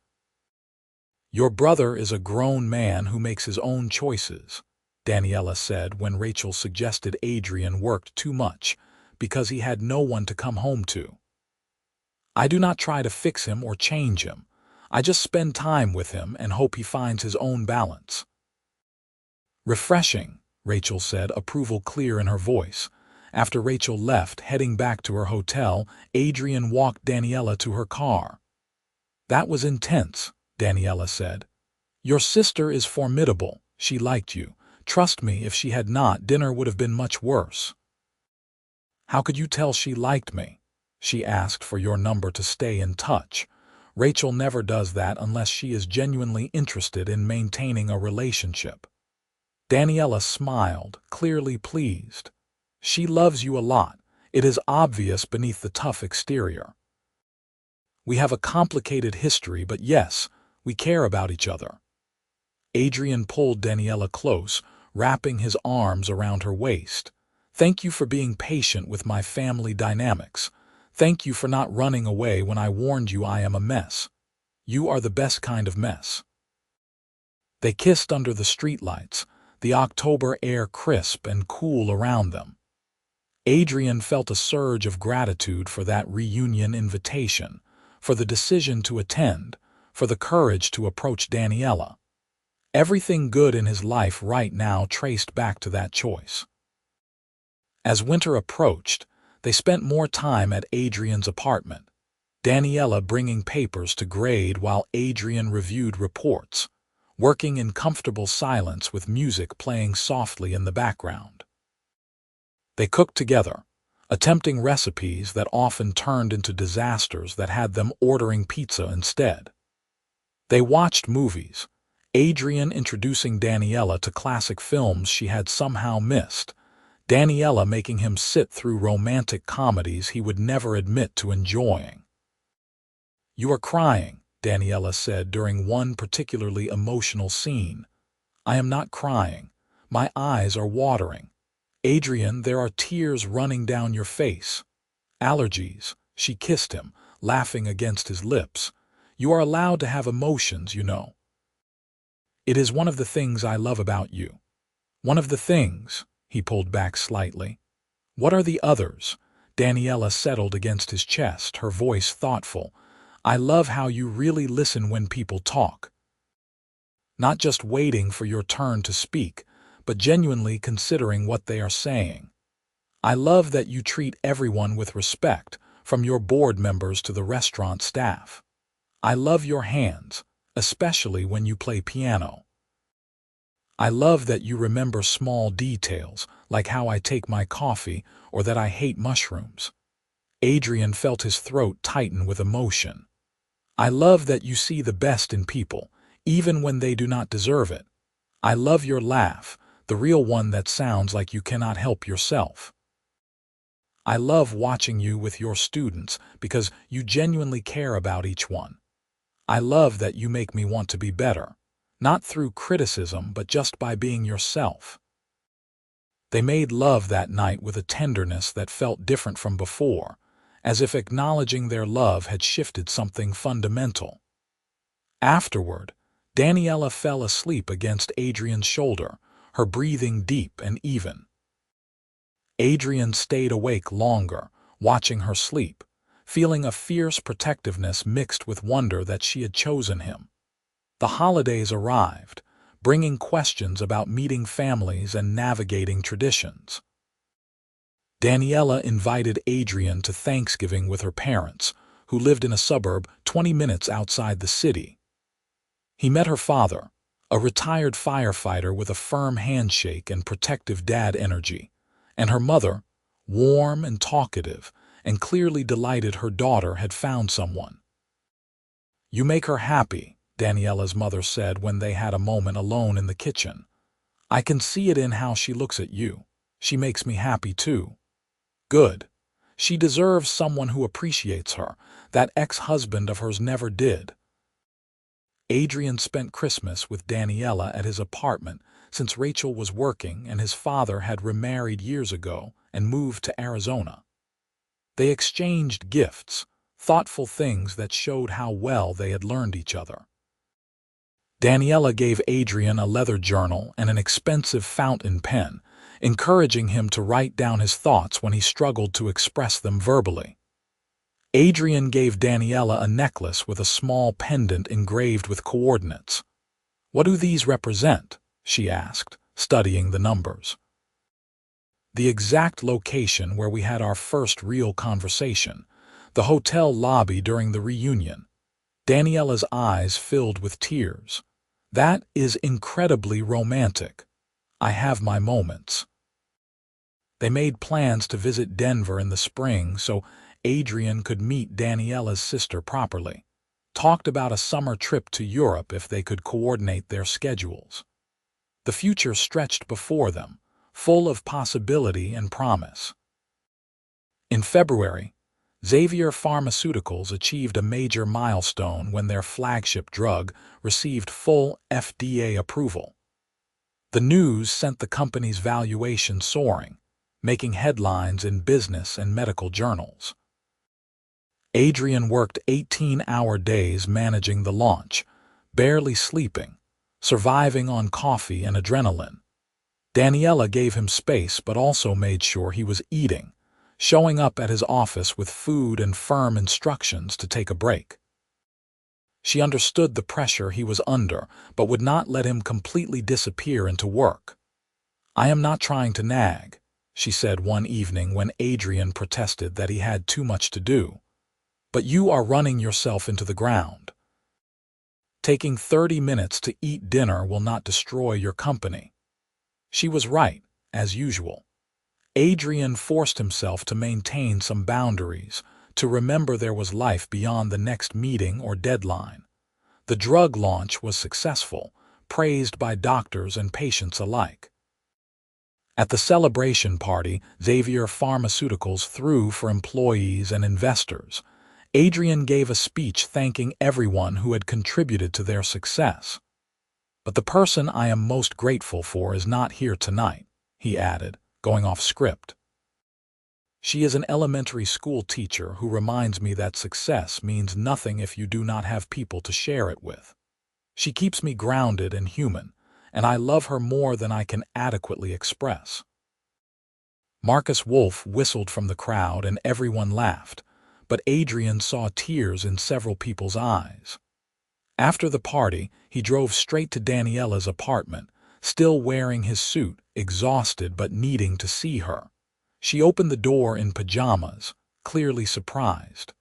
"Your brother is a grown man who makes his own choices," Daniela said when Rachel suggested Adrian worked too much because he had no one to come home to. I do not try to fix him or change him. I just spend time with him and hope he finds his own balance." "Refreshing," Rachel said, approval clear in her voice. After Rachel left, heading back to her hotel, Adrian walked Daniela to her car. "That was intense," Daniela said. "Your sister is formidable. She liked you. Trust me, if she had not, dinner would have been much worse." "How could you tell she liked me?" "She asked for your number to stay in touch. Rachel never does that unless she is genuinely interested in maintaining a relationship." Daniela smiled, clearly pleased. "She loves you a lot. It is obvious beneath the tough exterior. We have a complicated history, but yes, we care about each other." Adrian pulled Daniela close, wrapping his arms around her waist. "Thank you for being patient with my family dynamics. Thank you for not running away when I warned you I am a mess. You are the best kind of mess." They kissed under the streetlights, the October air crisp and cool around them. Adrian felt a surge of gratitude for that reunion invitation, for the decision to attend, for the courage to approach Daniela. Everything good in his life right now traced back to that choice. As winter approached, they spent more time at Adrian's apartment, Daniela bringing papers to grade while Adrian reviewed reports, working in comfortable silence with music playing softly in the background. They cooked together, attempting recipes that often turned into disasters that had them ordering pizza instead. They watched movies, Adrian introducing Daniela to classic films she had somehow missed, Daniela making him sit through romantic comedies he would never admit to enjoying. "You are crying," Daniela said during one particularly emotional scene. "I am not crying. My eyes are watering. Adrian, there are tears running down your face." "Allergies." She kissed him, laughing against his lips. "You are allowed to have emotions, you know. It is one of the things I love about you." "One of the things," he pulled back slightly. "What are the others?" Daniela settled against his chest, her voice thoughtful. "I love how you really listen when people talk. Not just waiting for your turn to speak, but genuinely considering what they are saying. I love that you treat everyone with respect, from your board members to the restaurant staff. I love your hands, especially when you play piano. I love that you remember small details, like how I take my coffee or that I hate mushrooms." Adrian felt his throat tighten with emotion. "I love that you see the best in people, even when they do not deserve it. I love your laugh, the real one that sounds like you cannot help yourself. I love watching you with your students because you genuinely care about each one. I love that you make me want to be better, not through criticism but just by being yourself." They made love that night with a tenderness that felt different from before, as if acknowledging their love had shifted something fundamental. Afterward, Daniela fell asleep against Adrian's shoulder, her breathing deep and even. Adrian stayed awake longer, watching her sleep, feeling a fierce protectiveness mixed with wonder that she had chosen him. The holidays arrived, bringing questions about meeting families and navigating traditions. Daniela invited Adrian to Thanksgiving with her parents, who lived in a suburb 20 minutes outside the city. He met her father, a retired firefighter with a firm handshake and protective dad energy, and her mother, warm and talkative, and clearly delighted her daughter had found someone. "You make her happy," Daniela's mother said when they had a moment alone in the kitchen. "I can see it in how she looks at you. She makes me happy too." "Good. She deserves someone who appreciates her. That ex-husband of hers never did." Adrian spent Christmas with Daniela at his apartment since Rachel was working and his father had remarried years ago and moved to Arizona. They exchanged gifts, thoughtful things that showed how well they had learned each other. Daniela gave Adrian a leather journal and an expensive fountain pen, encouraging him to write down his thoughts when he struggled to express them verbally. Adrian gave Daniela a necklace with a small pendant engraved with coordinates. "What do these represent?" she asked, studying the numbers. "The exact location where we had our first real conversation, the hotel lobby during the reunion." Daniela's eyes filled with tears. "That is incredibly romantic. I have my moments." They made plans to visit Denver in the spring so Adrian could meet Daniela's sister properly. Talked about a summer trip to Europe if they could coordinate their schedules. The future stretched before them, full of possibility and promise. In February, Xavier Pharmaceuticals achieved a major milestone when their flagship drug received full FDA approval. The news sent the company's valuation soaring, making headlines in business and medical journals. Adrian worked 18-hour days managing the launch, barely sleeping, surviving on coffee and adrenaline. Daniela gave him space but also made sure he was eating, showing up at his office with food and firm instructions to take a break. She understood the pressure he was under, but would not let him completely disappear into work. "I am not trying to nag," she said one evening when Adrian protested that he had too much to do. "But you are running yourself into the ground. Taking 30 minutes to eat dinner will not destroy your company." She was right, as usual. Adrian forced himself to maintain some boundaries, to remember there was life beyond the next meeting or deadline. The drug launch was successful, praised by doctors and patients alike. At the celebration party Xavier Pharmaceuticals threw for employees and investors, Adrian gave a speech thanking everyone who had contributed to their success. "But the person I am most grateful for is not here tonight," he added, going off script. "She is an elementary school teacher who reminds me that success means nothing if you do not have people to share it with. She keeps me grounded and human, and I love her more than I can adequately express." Marcus Wolf whistled from the crowd and everyone laughed, but Adrian saw tears in several people's eyes. After the party, he drove straight to Daniela's apartment, still wearing his suit, exhausted but needing to see her. She opened the door in pajamas, clearly surprised.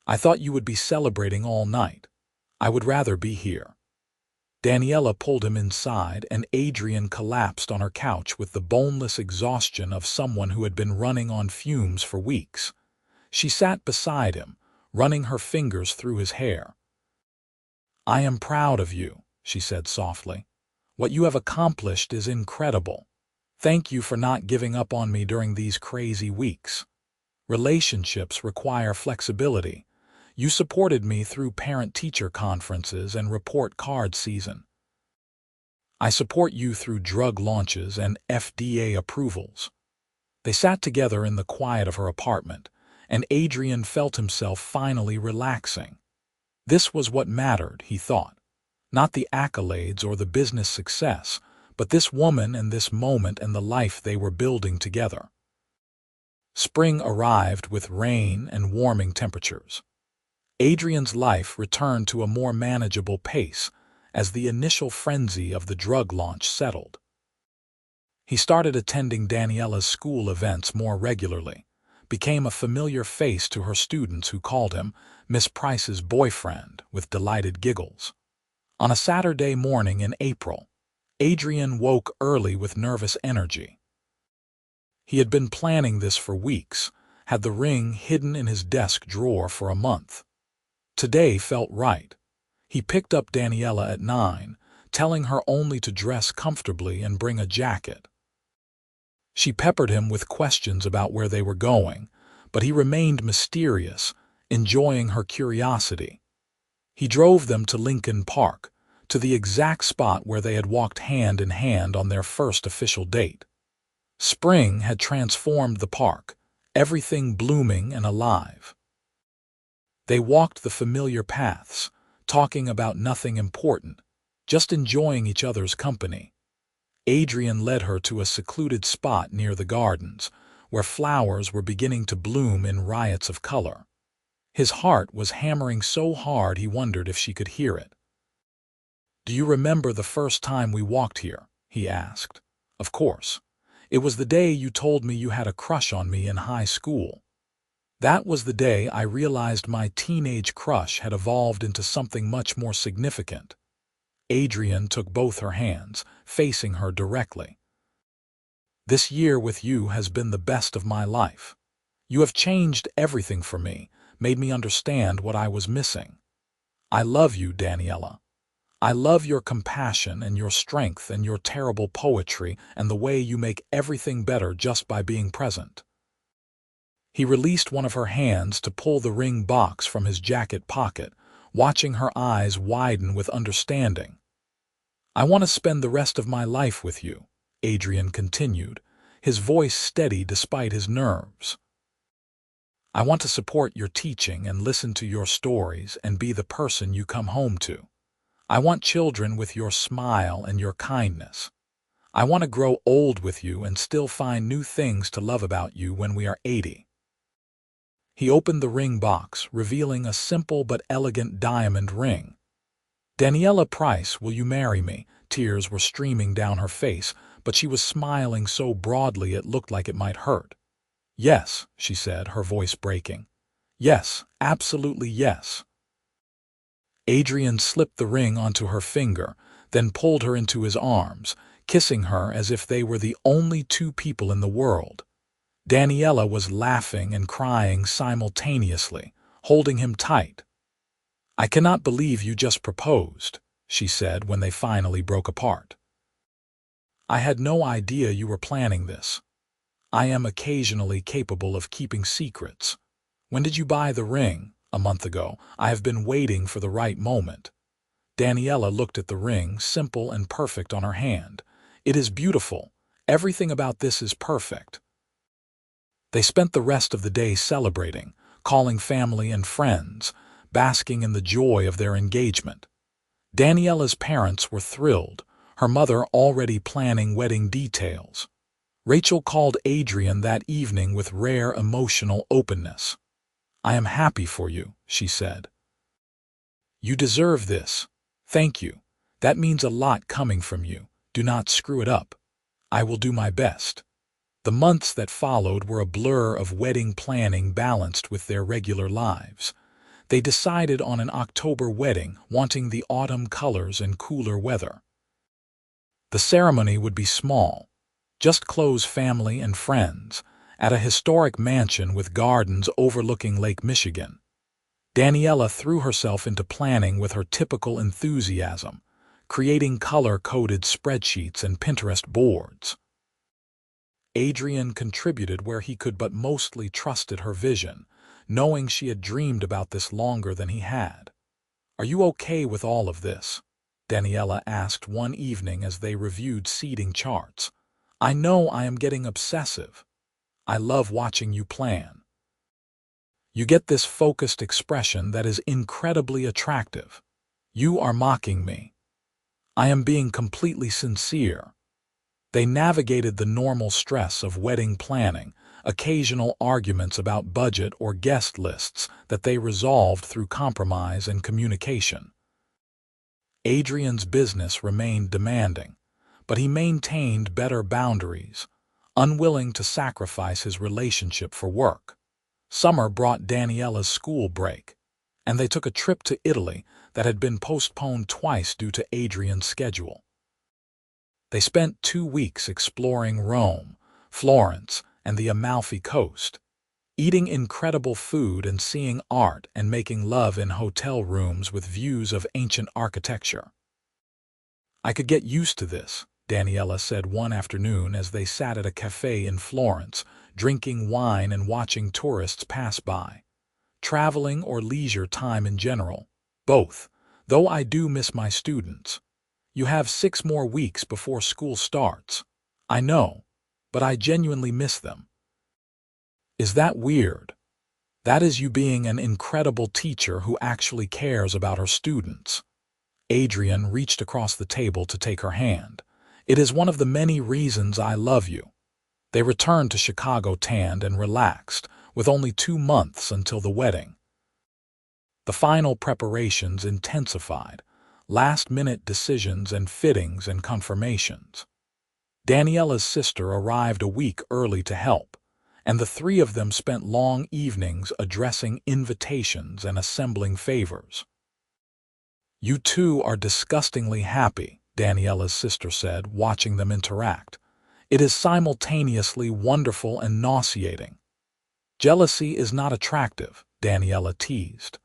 "I thought you would be celebrating all night. I would rather be here." Daniela pulled him inside, and Adrian collapsed on her couch with the boneless exhaustion of someone who had been running on fumes for weeks. She sat beside him, running her fingers through his hair. "I am proud of you," she said softly. "What you have accomplished is incredible. Thank you for not giving up on me during these crazy weeks. Relationships require flexibility. You supported me through parent-teacher conferences and report card season. I support you through drug launches and FDA approvals." They sat together in the quiet of her apartment, and Adrian felt himself finally relaxing. This was what mattered, he thought. Not the accolades or the business success, but this woman and this moment and the life they were building together. Spring arrived with rain and warming temperatures. Adrian's life returned to a more manageable pace as the initial frenzy of the drug launch settled. He started attending Daniela's school events more regularly, became a familiar face to her students who called him Miss Price's boyfriend with delighted giggles. On a Saturday morning in April, Adrian woke early with nervous energy. He had been planning this for weeks, had the ring hidden in his desk drawer for a month. Today felt right. He picked up Daniela at 9, telling her only to dress comfortably and bring a jacket. She peppered him with questions about where they were going, but he remained mysterious, enjoying her curiosity. He drove them to Lincoln Park, to the exact spot where they had walked hand in hand on their first official date. Spring had transformed the park, everything blooming and alive. They walked the familiar paths, talking about nothing important, just enjoying each other's company. Adrian led her to a secluded spot near the gardens, where flowers were beginning to bloom in riots of color. His heart was hammering so hard he wondered if she could hear it. "Do you remember the first time we walked here?" he asked. "Of course. It was the day you told me you had a crush on me in high school. That was the day I realized my teenage crush had evolved into something much more significant." Adrian took both her hands, facing her directly. "This year with you has been the best of my life. You have changed everything for me, made me understand what I was missing. I love you, Daniela. I love your compassion and your strength and your terrible poetry and the way you make everything better just by being present." He released one of her hands to pull the ring box from his jacket pocket, watching her eyes widen with understanding. "I want to spend the rest of my life with you," Adrian continued, his voice steady despite his nerves. "I want to support your teaching and listen to your stories and be the person you come home to. I want children with your smile and your kindness. I want to grow old with you and still find new things to love about you when we are 80. He opened the ring box, revealing a simple but elegant diamond ring. "Daniela Price, will you marry me?" Tears were streaming down her face, but she was smiling so broadly it looked like it might hurt. "Yes," she said, her voice breaking. "Yes, absolutely yes." Adrian slipped the ring onto her finger, then pulled her into his arms, kissing her as if they were the only two people in the world. Daniela was laughing and crying simultaneously, holding him tight. "I cannot believe you just proposed," she said when they finally broke apart. "I had no idea you were planning this. I am occasionally capable of keeping secrets. When did you buy the ring?" "A month ago. I have been waiting for the right moment." Daniela looked at the ring, simple and perfect on her hand. "It is beautiful. Everything about this is perfect." They spent the rest of the day celebrating, calling family and friends, basking in the joy of their engagement. Daniela's parents were thrilled, her mother already planning wedding details. Rachel called Adrian that evening with rare emotional openness. "I am happy for you," she said. "You deserve this. Thank you. That means a lot coming from you. Do not screw it up. I will do my best." The months that followed were a blur of wedding planning balanced with their regular lives. They decided on an October wedding, wanting the autumn colors and cooler weather. The ceremony would be small, just close family and friends, at a historic mansion with gardens overlooking Lake Michigan. Daniela threw herself into planning with her typical enthusiasm, creating color-coded spreadsheets and Pinterest boards. Adrian contributed where he could but mostly trusted her vision, knowing she had dreamed about this longer than he had. "Are you okay with all of this?" Daniela asked one evening as they reviewed seating charts. "I know I am getting obsessive. I love watching you plan. You get this focused expression that is incredibly attractive. You are mocking me. I am being completely sincere." They navigated the normal stress of wedding planning, occasional arguments about budget or guest lists that they resolved through compromise and communication. Adrian's business remained demanding, but he maintained better boundaries, unwilling to sacrifice his relationship for work. Summer brought Daniela's school break, and they took a trip to Italy that had been postponed twice due to Adrian's schedule. They spent 2 weeks exploring Rome, Florence, and the Amalfi Coast, eating incredible food and seeing art and making love in hotel rooms with views of ancient architecture. "I could get used to this," Daniela said one afternoon as they sat at a cafe in Florence, drinking wine and watching tourists pass by. "Traveling or leisure time in general, both, though I do miss my students. You have 6 more weeks before school starts. I know, but I genuinely miss them." "Is that weird?" "That is you being an incredible teacher who actually cares about her students." Adrian reached across the table to take her hand. "It is one of the many reasons I love you." They returned to Chicago tanned and relaxed, with only 2 months until the wedding. The final preparations intensified, last-minute decisions and fittings and confirmations. Daniela's sister arrived a week early to help, and the three of them spent long evenings addressing invitations and assembling favors. "You two are disgustingly happy," Daniela's sister said, watching them interact. "It is simultaneously wonderful and nauseating." "Jealousy is not attractive," Daniela teased.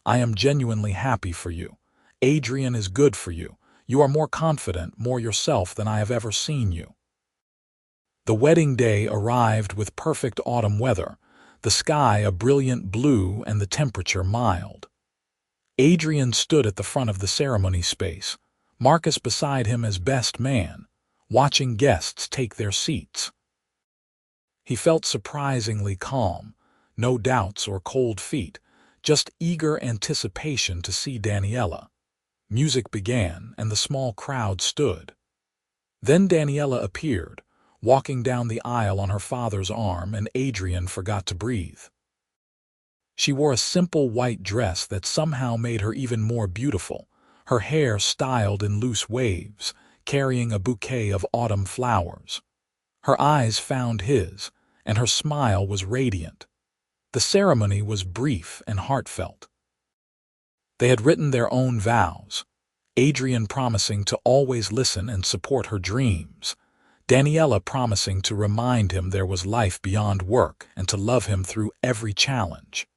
"I am genuinely happy for you. Adrian is good for you. You are more confident, more yourself than I have ever seen you." The wedding day arrived with perfect autumn weather, the sky a brilliant blue and the temperature mild. Adrian stood at the front of the ceremony space, Marcus beside him as best man, watching guests take their seats. He felt surprisingly calm, no doubts or cold feet, just eager anticipation to see Daniela. Music began, and the small crowd stood. Then Daniela appeared, walking down the aisle on her father's arm, and Adrian forgot to breathe. She wore a simple white dress that somehow made her even more beautiful, her hair styled in loose waves, carrying a bouquet of autumn flowers. Her eyes found his, and her smile was radiant. The ceremony was brief and heartfelt. They had written their own vows, Adrian promising to always listen and support her dreams, Daniela promising to remind him there was life beyond work and to love him through every challenge.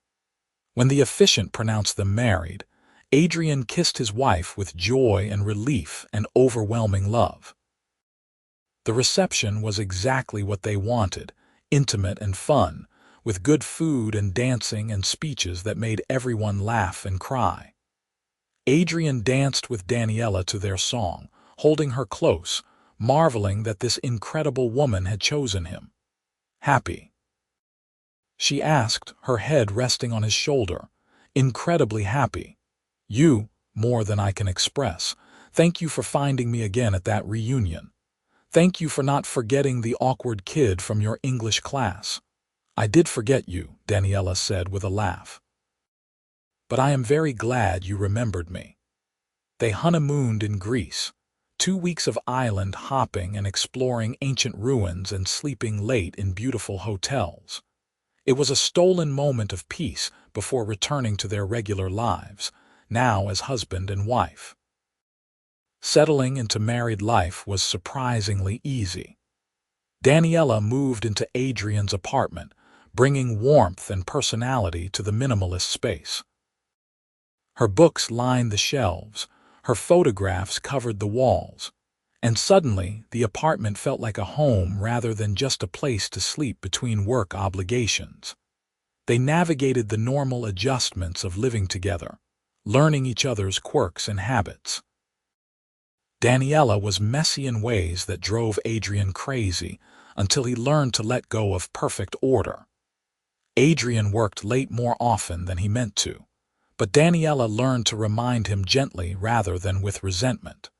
When the officiant pronounced them married, Adrian kissed his wife with joy and relief and overwhelming love. The reception was exactly what they wanted, intimate and fun, with good food and dancing and speeches that made everyone laugh and cry. Adrian danced with Daniela to their song, holding her close, marveling that this incredible woman had chosen him. "Happy?" she asked, her head resting on his shoulder. "Incredibly happy. You, more than I can express. Thank you for finding me again at that reunion. Thank you for not forgetting the awkward kid from your English class." "I did forget you," Daniela said with a laugh. "But I am very glad you remembered me." They honeymooned in Greece, 2 weeks of island hopping and exploring ancient ruins and sleeping late in beautiful hotels. It was a stolen moment of peace before returning to their regular lives, now as husband and wife. Settling into married life was surprisingly easy. Daniela moved into Adrian's apartment, bringing warmth and personality to the minimalist space. Her books lined the shelves, her photographs covered the walls, and suddenly the apartment felt like a home rather than just a place to sleep between work obligations. They navigated the normal adjustments of living together, learning each other's quirks and habits. Daniela was messy in ways that drove Adrian crazy until he learned to let go of perfect order. Adrian worked late more often than he meant to, but Daniela learned to remind him gently rather than with resentment.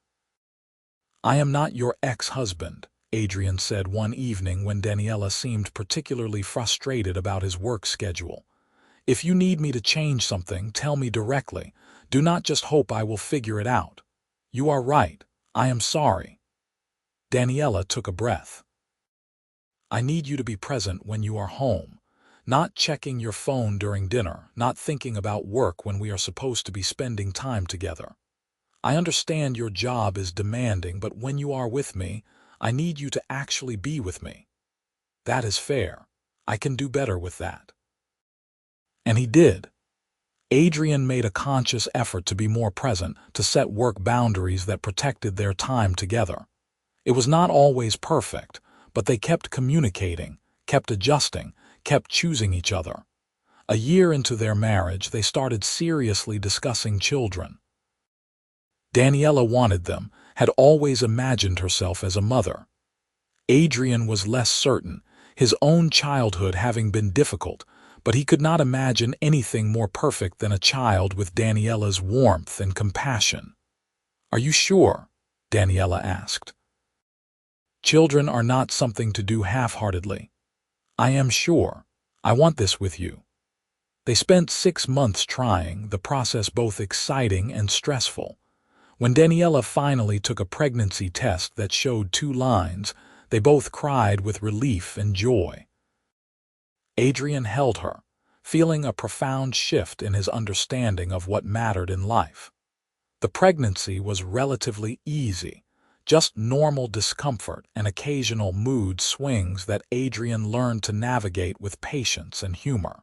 "I am not your ex-husband," Adrian said one evening when Daniela seemed particularly frustrated about his work schedule. "If you need me to change something, tell me directly. Do not just hope I will figure it out. You are right. I am sorry." Daniela took a breath. "I need you to be present when you are home, not checking your phone during dinner, not thinking about work when we are supposed to be spending time together. I understand your job is demanding, but when you are with me, I need you to actually be with me. That is fair. I can do better with that." And he did. Adrian made a conscious effort to be more present, to set work boundaries that protected their time together. It was not always perfect, but they kept communicating, kept adjusting, kept choosing each other. A year into their marriage, they started seriously discussing children. Daniela wanted them, had always imagined herself as a mother. Adrian was less certain, his own childhood having been difficult, but he could not imagine anything more perfect than a child with Daniela's warmth and compassion. "Are you sure?" Daniela asked. Children are not something to do half-heartedly. I am sure. I want this with you. They spent 6 months trying, the process both exciting and stressful. When Daniela finally took a pregnancy test that showed 2 lines, they both cried with relief and joy. Adrian held her, feeling a profound shift in his understanding of what mattered in life. The pregnancy was relatively easy, just normal discomfort and occasional mood swings that Adrian learned to navigate with patience and humor.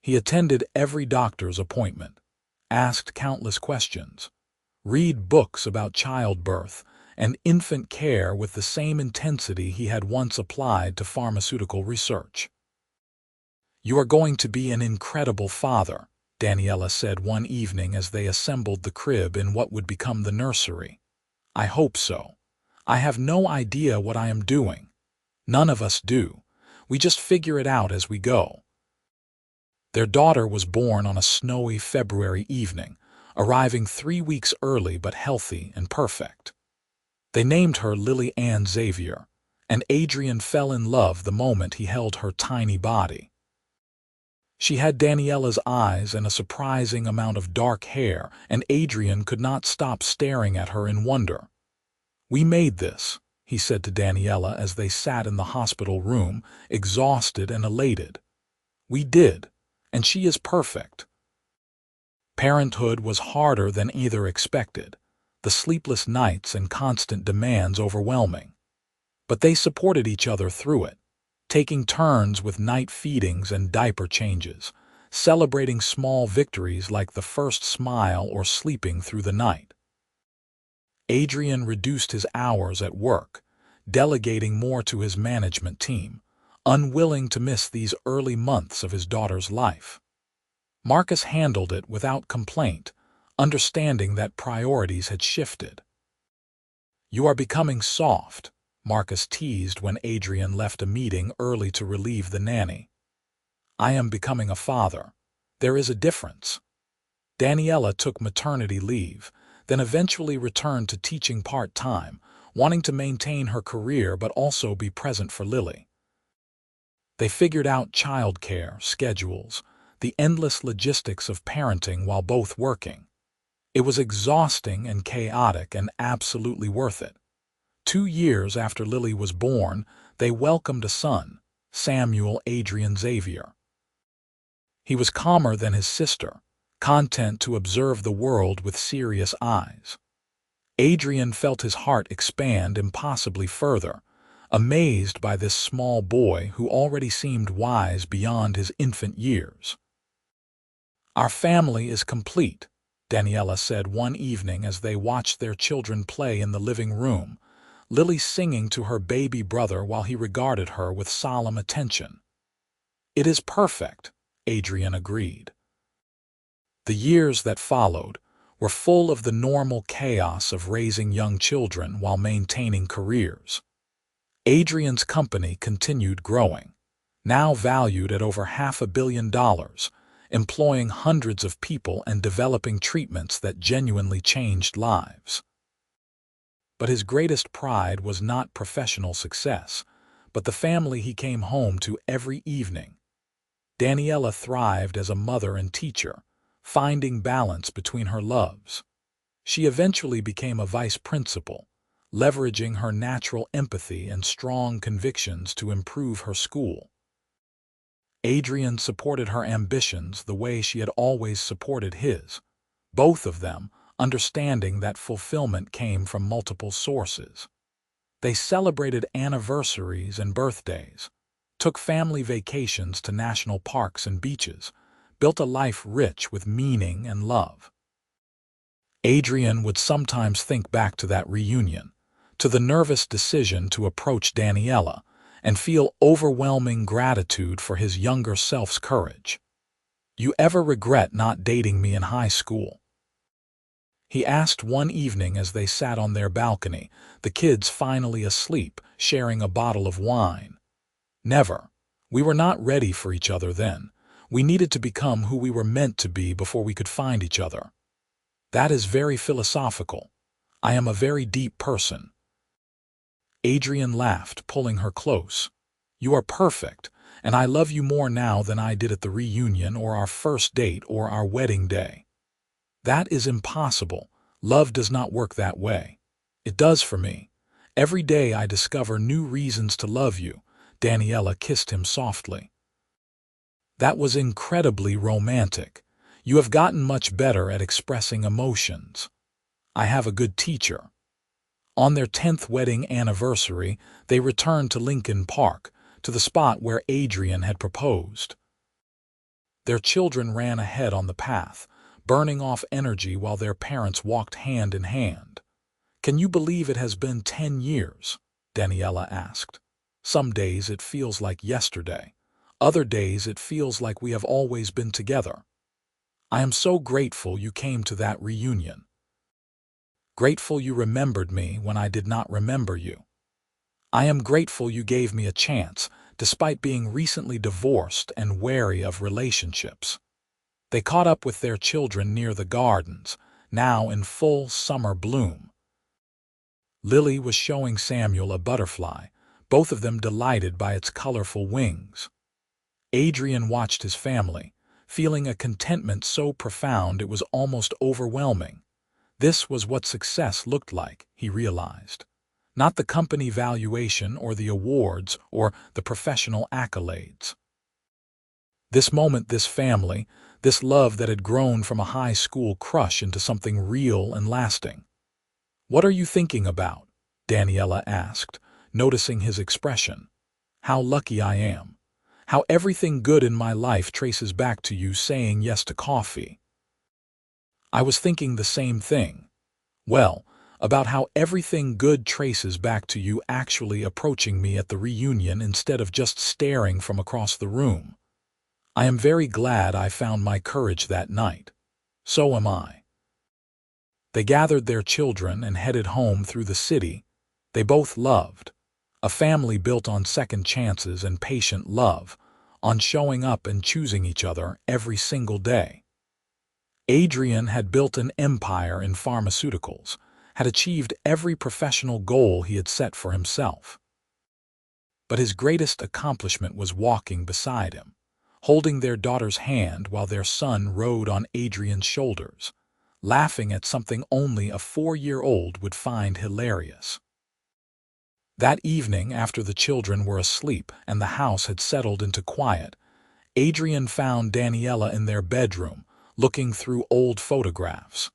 He attended every doctor's appointment, asked countless questions, read books about childbirth and infant care with the same intensity he had once applied to pharmaceutical research. "You are going to be an incredible father," Daniela said one evening as they assembled the crib in what would become the nursery. "I hope so. I have no idea what I am doing. None of us do. We just figure it out as we go." Their daughter was born on a snowy February evening, arriving 3 weeks early but healthy and perfect. They named her Lily Ann Xavier, and Adrian fell in love the moment he held her tiny body. She had Daniela's eyes and a surprising amount of dark hair, and Adrian could not stop staring at her in wonder. "We made this," he said to Daniela as they sat in the hospital room, exhausted and elated. "We did, and she is perfect." Parenthood was harder than either expected, the sleepless nights and constant demands overwhelming. But they supported each other through it, taking turns with night feedings and diaper changes, celebrating small victories like the first smile or sleeping through the night. Adrian reduced his hours at work, delegating more to his management team, unwilling to miss these early months of his daughter's life. Marcus handled it without complaint, understanding that priorities had shifted. "You are becoming soft," Marcus teased when Adrian left a meeting early to relieve the nanny. "I am becoming a father. There is a difference." Daniela took maternity leave, then eventually returned to teaching part-time, wanting to maintain her career but also be present for Lily. They figured out childcare, schedules, the endless logistics of parenting while both working. It was exhausting and chaotic and absolutely worth it. 2 years after Lily was born, they welcomed a son, Samuel Adrian Xavier. He was calmer than his sister, content to observe the world with serious eyes. Adrian felt his heart expand impossibly further, amazed by this small boy who already seemed wise beyond his infant years. "Our family is complete," Daniela said one evening as they watched their children play in the living room, Lily singing to her baby brother while he regarded her with solemn attention. "It is perfect," Adrian agreed. The years that followed were full of the normal chaos of raising young children while maintaining careers. Adrian's company continued growing, now valued at over $500 million, employing hundreds of people and developing treatments that genuinely changed lives. But his greatest pride was not professional success, but the family he came home to every evening. Daniela thrived as a mother and teacher, finding balance between her loves. She eventually became a vice principal, leveraging her natural empathy and strong convictions to improve her school. Adrian supported her ambitions the way she had always supported his, both of them understanding that fulfillment came from multiple sources. They celebrated anniversaries and birthdays, took family vacations to national parks and beaches, built a life rich with meaning and love. Adrian would sometimes think back to that reunion, to the nervous decision to approach Daniela, and feel overwhelming gratitude for his younger self's courage. "You ever regret not dating me in high school?" he asked one evening as they sat on their balcony, the kids finally asleep, sharing a bottle of wine. "Never. We were not ready for each other then. We needed to become who we were meant to be before we could find each other." "That is very philosophical. I am a very deep person." Adrian laughed, pulling her close. "You are perfect, and I love you more now than I did at the reunion or our first date or our wedding day." "That is impossible. Love does not work that way." "It does for me. Every day I discover new reasons to love you." Daniela kissed him softly. "That was incredibly romantic. You have gotten much better at expressing emotions." "I have a good teacher." On their 10th wedding anniversary, they returned to Lincoln Park, to the spot where Adrian had proposed. Their children ran ahead on the path, burning off energy while their parents walked hand in hand. "Can you believe it has been 10 years?" Daniela asked. "Some days it feels like yesterday. Other days it feels like we have always been together." "I am so grateful you came to that reunion." "Grateful you remembered me when I did not remember you." "I am grateful you gave me a chance, despite being recently divorced and wary of relationships." They caught up with their children near the gardens, now in full summer bloom. Lily was showing Samuel a butterfly, both of them delighted by its colorful wings. Adrian watched his family, feeling a contentment so profound it was almost overwhelming. This was what success looked like, he realized. Not the company valuation or the awards or the professional accolades. This moment, this family, this love that had grown from a high school crush into something real and lasting. "What are you thinking about?" Daniela asked, noticing his expression. "How lucky I am. How everything good in my life traces back to you saying yes to coffee." "I was thinking the same thing." "Well, about how everything good traces back to you actually approaching me at the reunion instead of just staring from across the room. I am very glad I found my courage that night." "So am I." They gathered their children and headed home through the city they both loved. A family built on second chances and patient love, on showing up and choosing each other every single day. Adrian had built an empire in pharmaceuticals, had achieved every professional goal he had set for himself. But his greatest accomplishment was walking beside him, holding their daughter's hand while their son rode on Adrian's shoulders, laughing at something only a 4-year-old would find hilarious. That evening, after the children were asleep and the house had settled into quiet, Adrian found Daniela in their bedroom, looking through old photographs.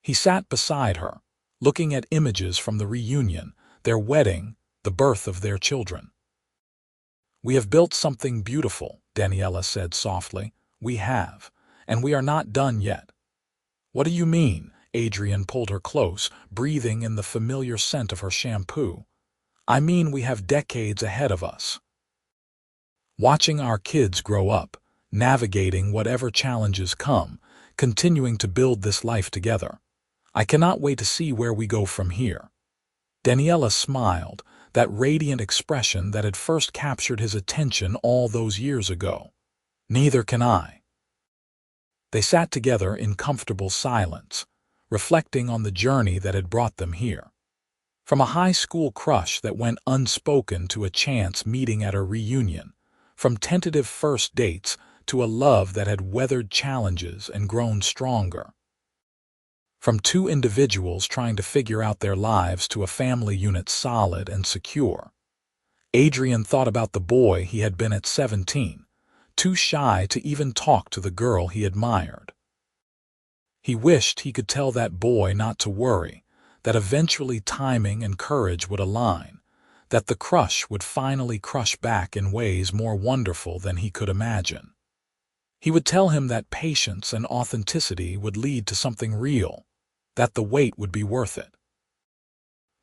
He sat beside her, looking at images from the reunion, their wedding, the birth of their children. "We have built something beautiful," Daniela said softly. "We have, and we are not done yet." "What do you mean?" Adrian pulled her close, breathing in the familiar scent of her shampoo. "I mean we have decades ahead of us. Watching our kids grow up, navigating whatever challenges come, continuing to build this life together. I cannot wait to see where we go from here." Daniela smiled, that radiant expression that had first captured his attention all those years ago. "Neither can I." They sat together in comfortable silence, reflecting on the journey that had brought them here. From a high school crush that went unspoken to a chance meeting at a reunion, from tentative first dates to a love that had weathered challenges and grown stronger. From two individuals trying to figure out their lives to a family unit solid and secure. Adrian thought about the boy he had been at 17, too shy to even talk to the girl he admired. He wished he could tell that boy not to worry, that eventually timing and courage would align, that the crush would finally crush back in ways more wonderful than he could imagine. He would tell him that patience and authenticity would lead to something real, that the wait would be worth it.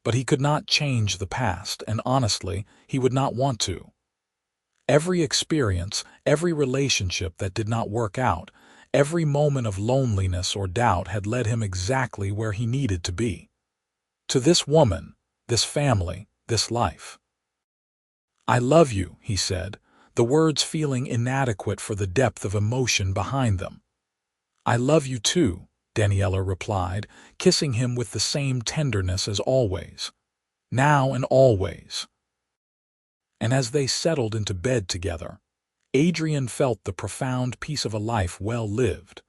But he could not change the past, and honestly, he would not want to. Every experience, every relationship that did not work out, every moment of loneliness or doubt had led him exactly where he needed to be. To this woman, this family, this life. "I love you," he said, the words feeling inadequate for the depth of emotion behind them. "I love you too," Daniela replied, kissing him with the same tenderness as always. now and always. And as they settled into bed together, Adrian felt the profound peace of a life well lived,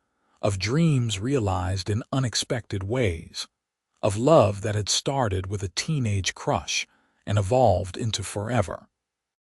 of dreams realized in unexpected ways, of love that had started with a teenage crush and evolved into forever.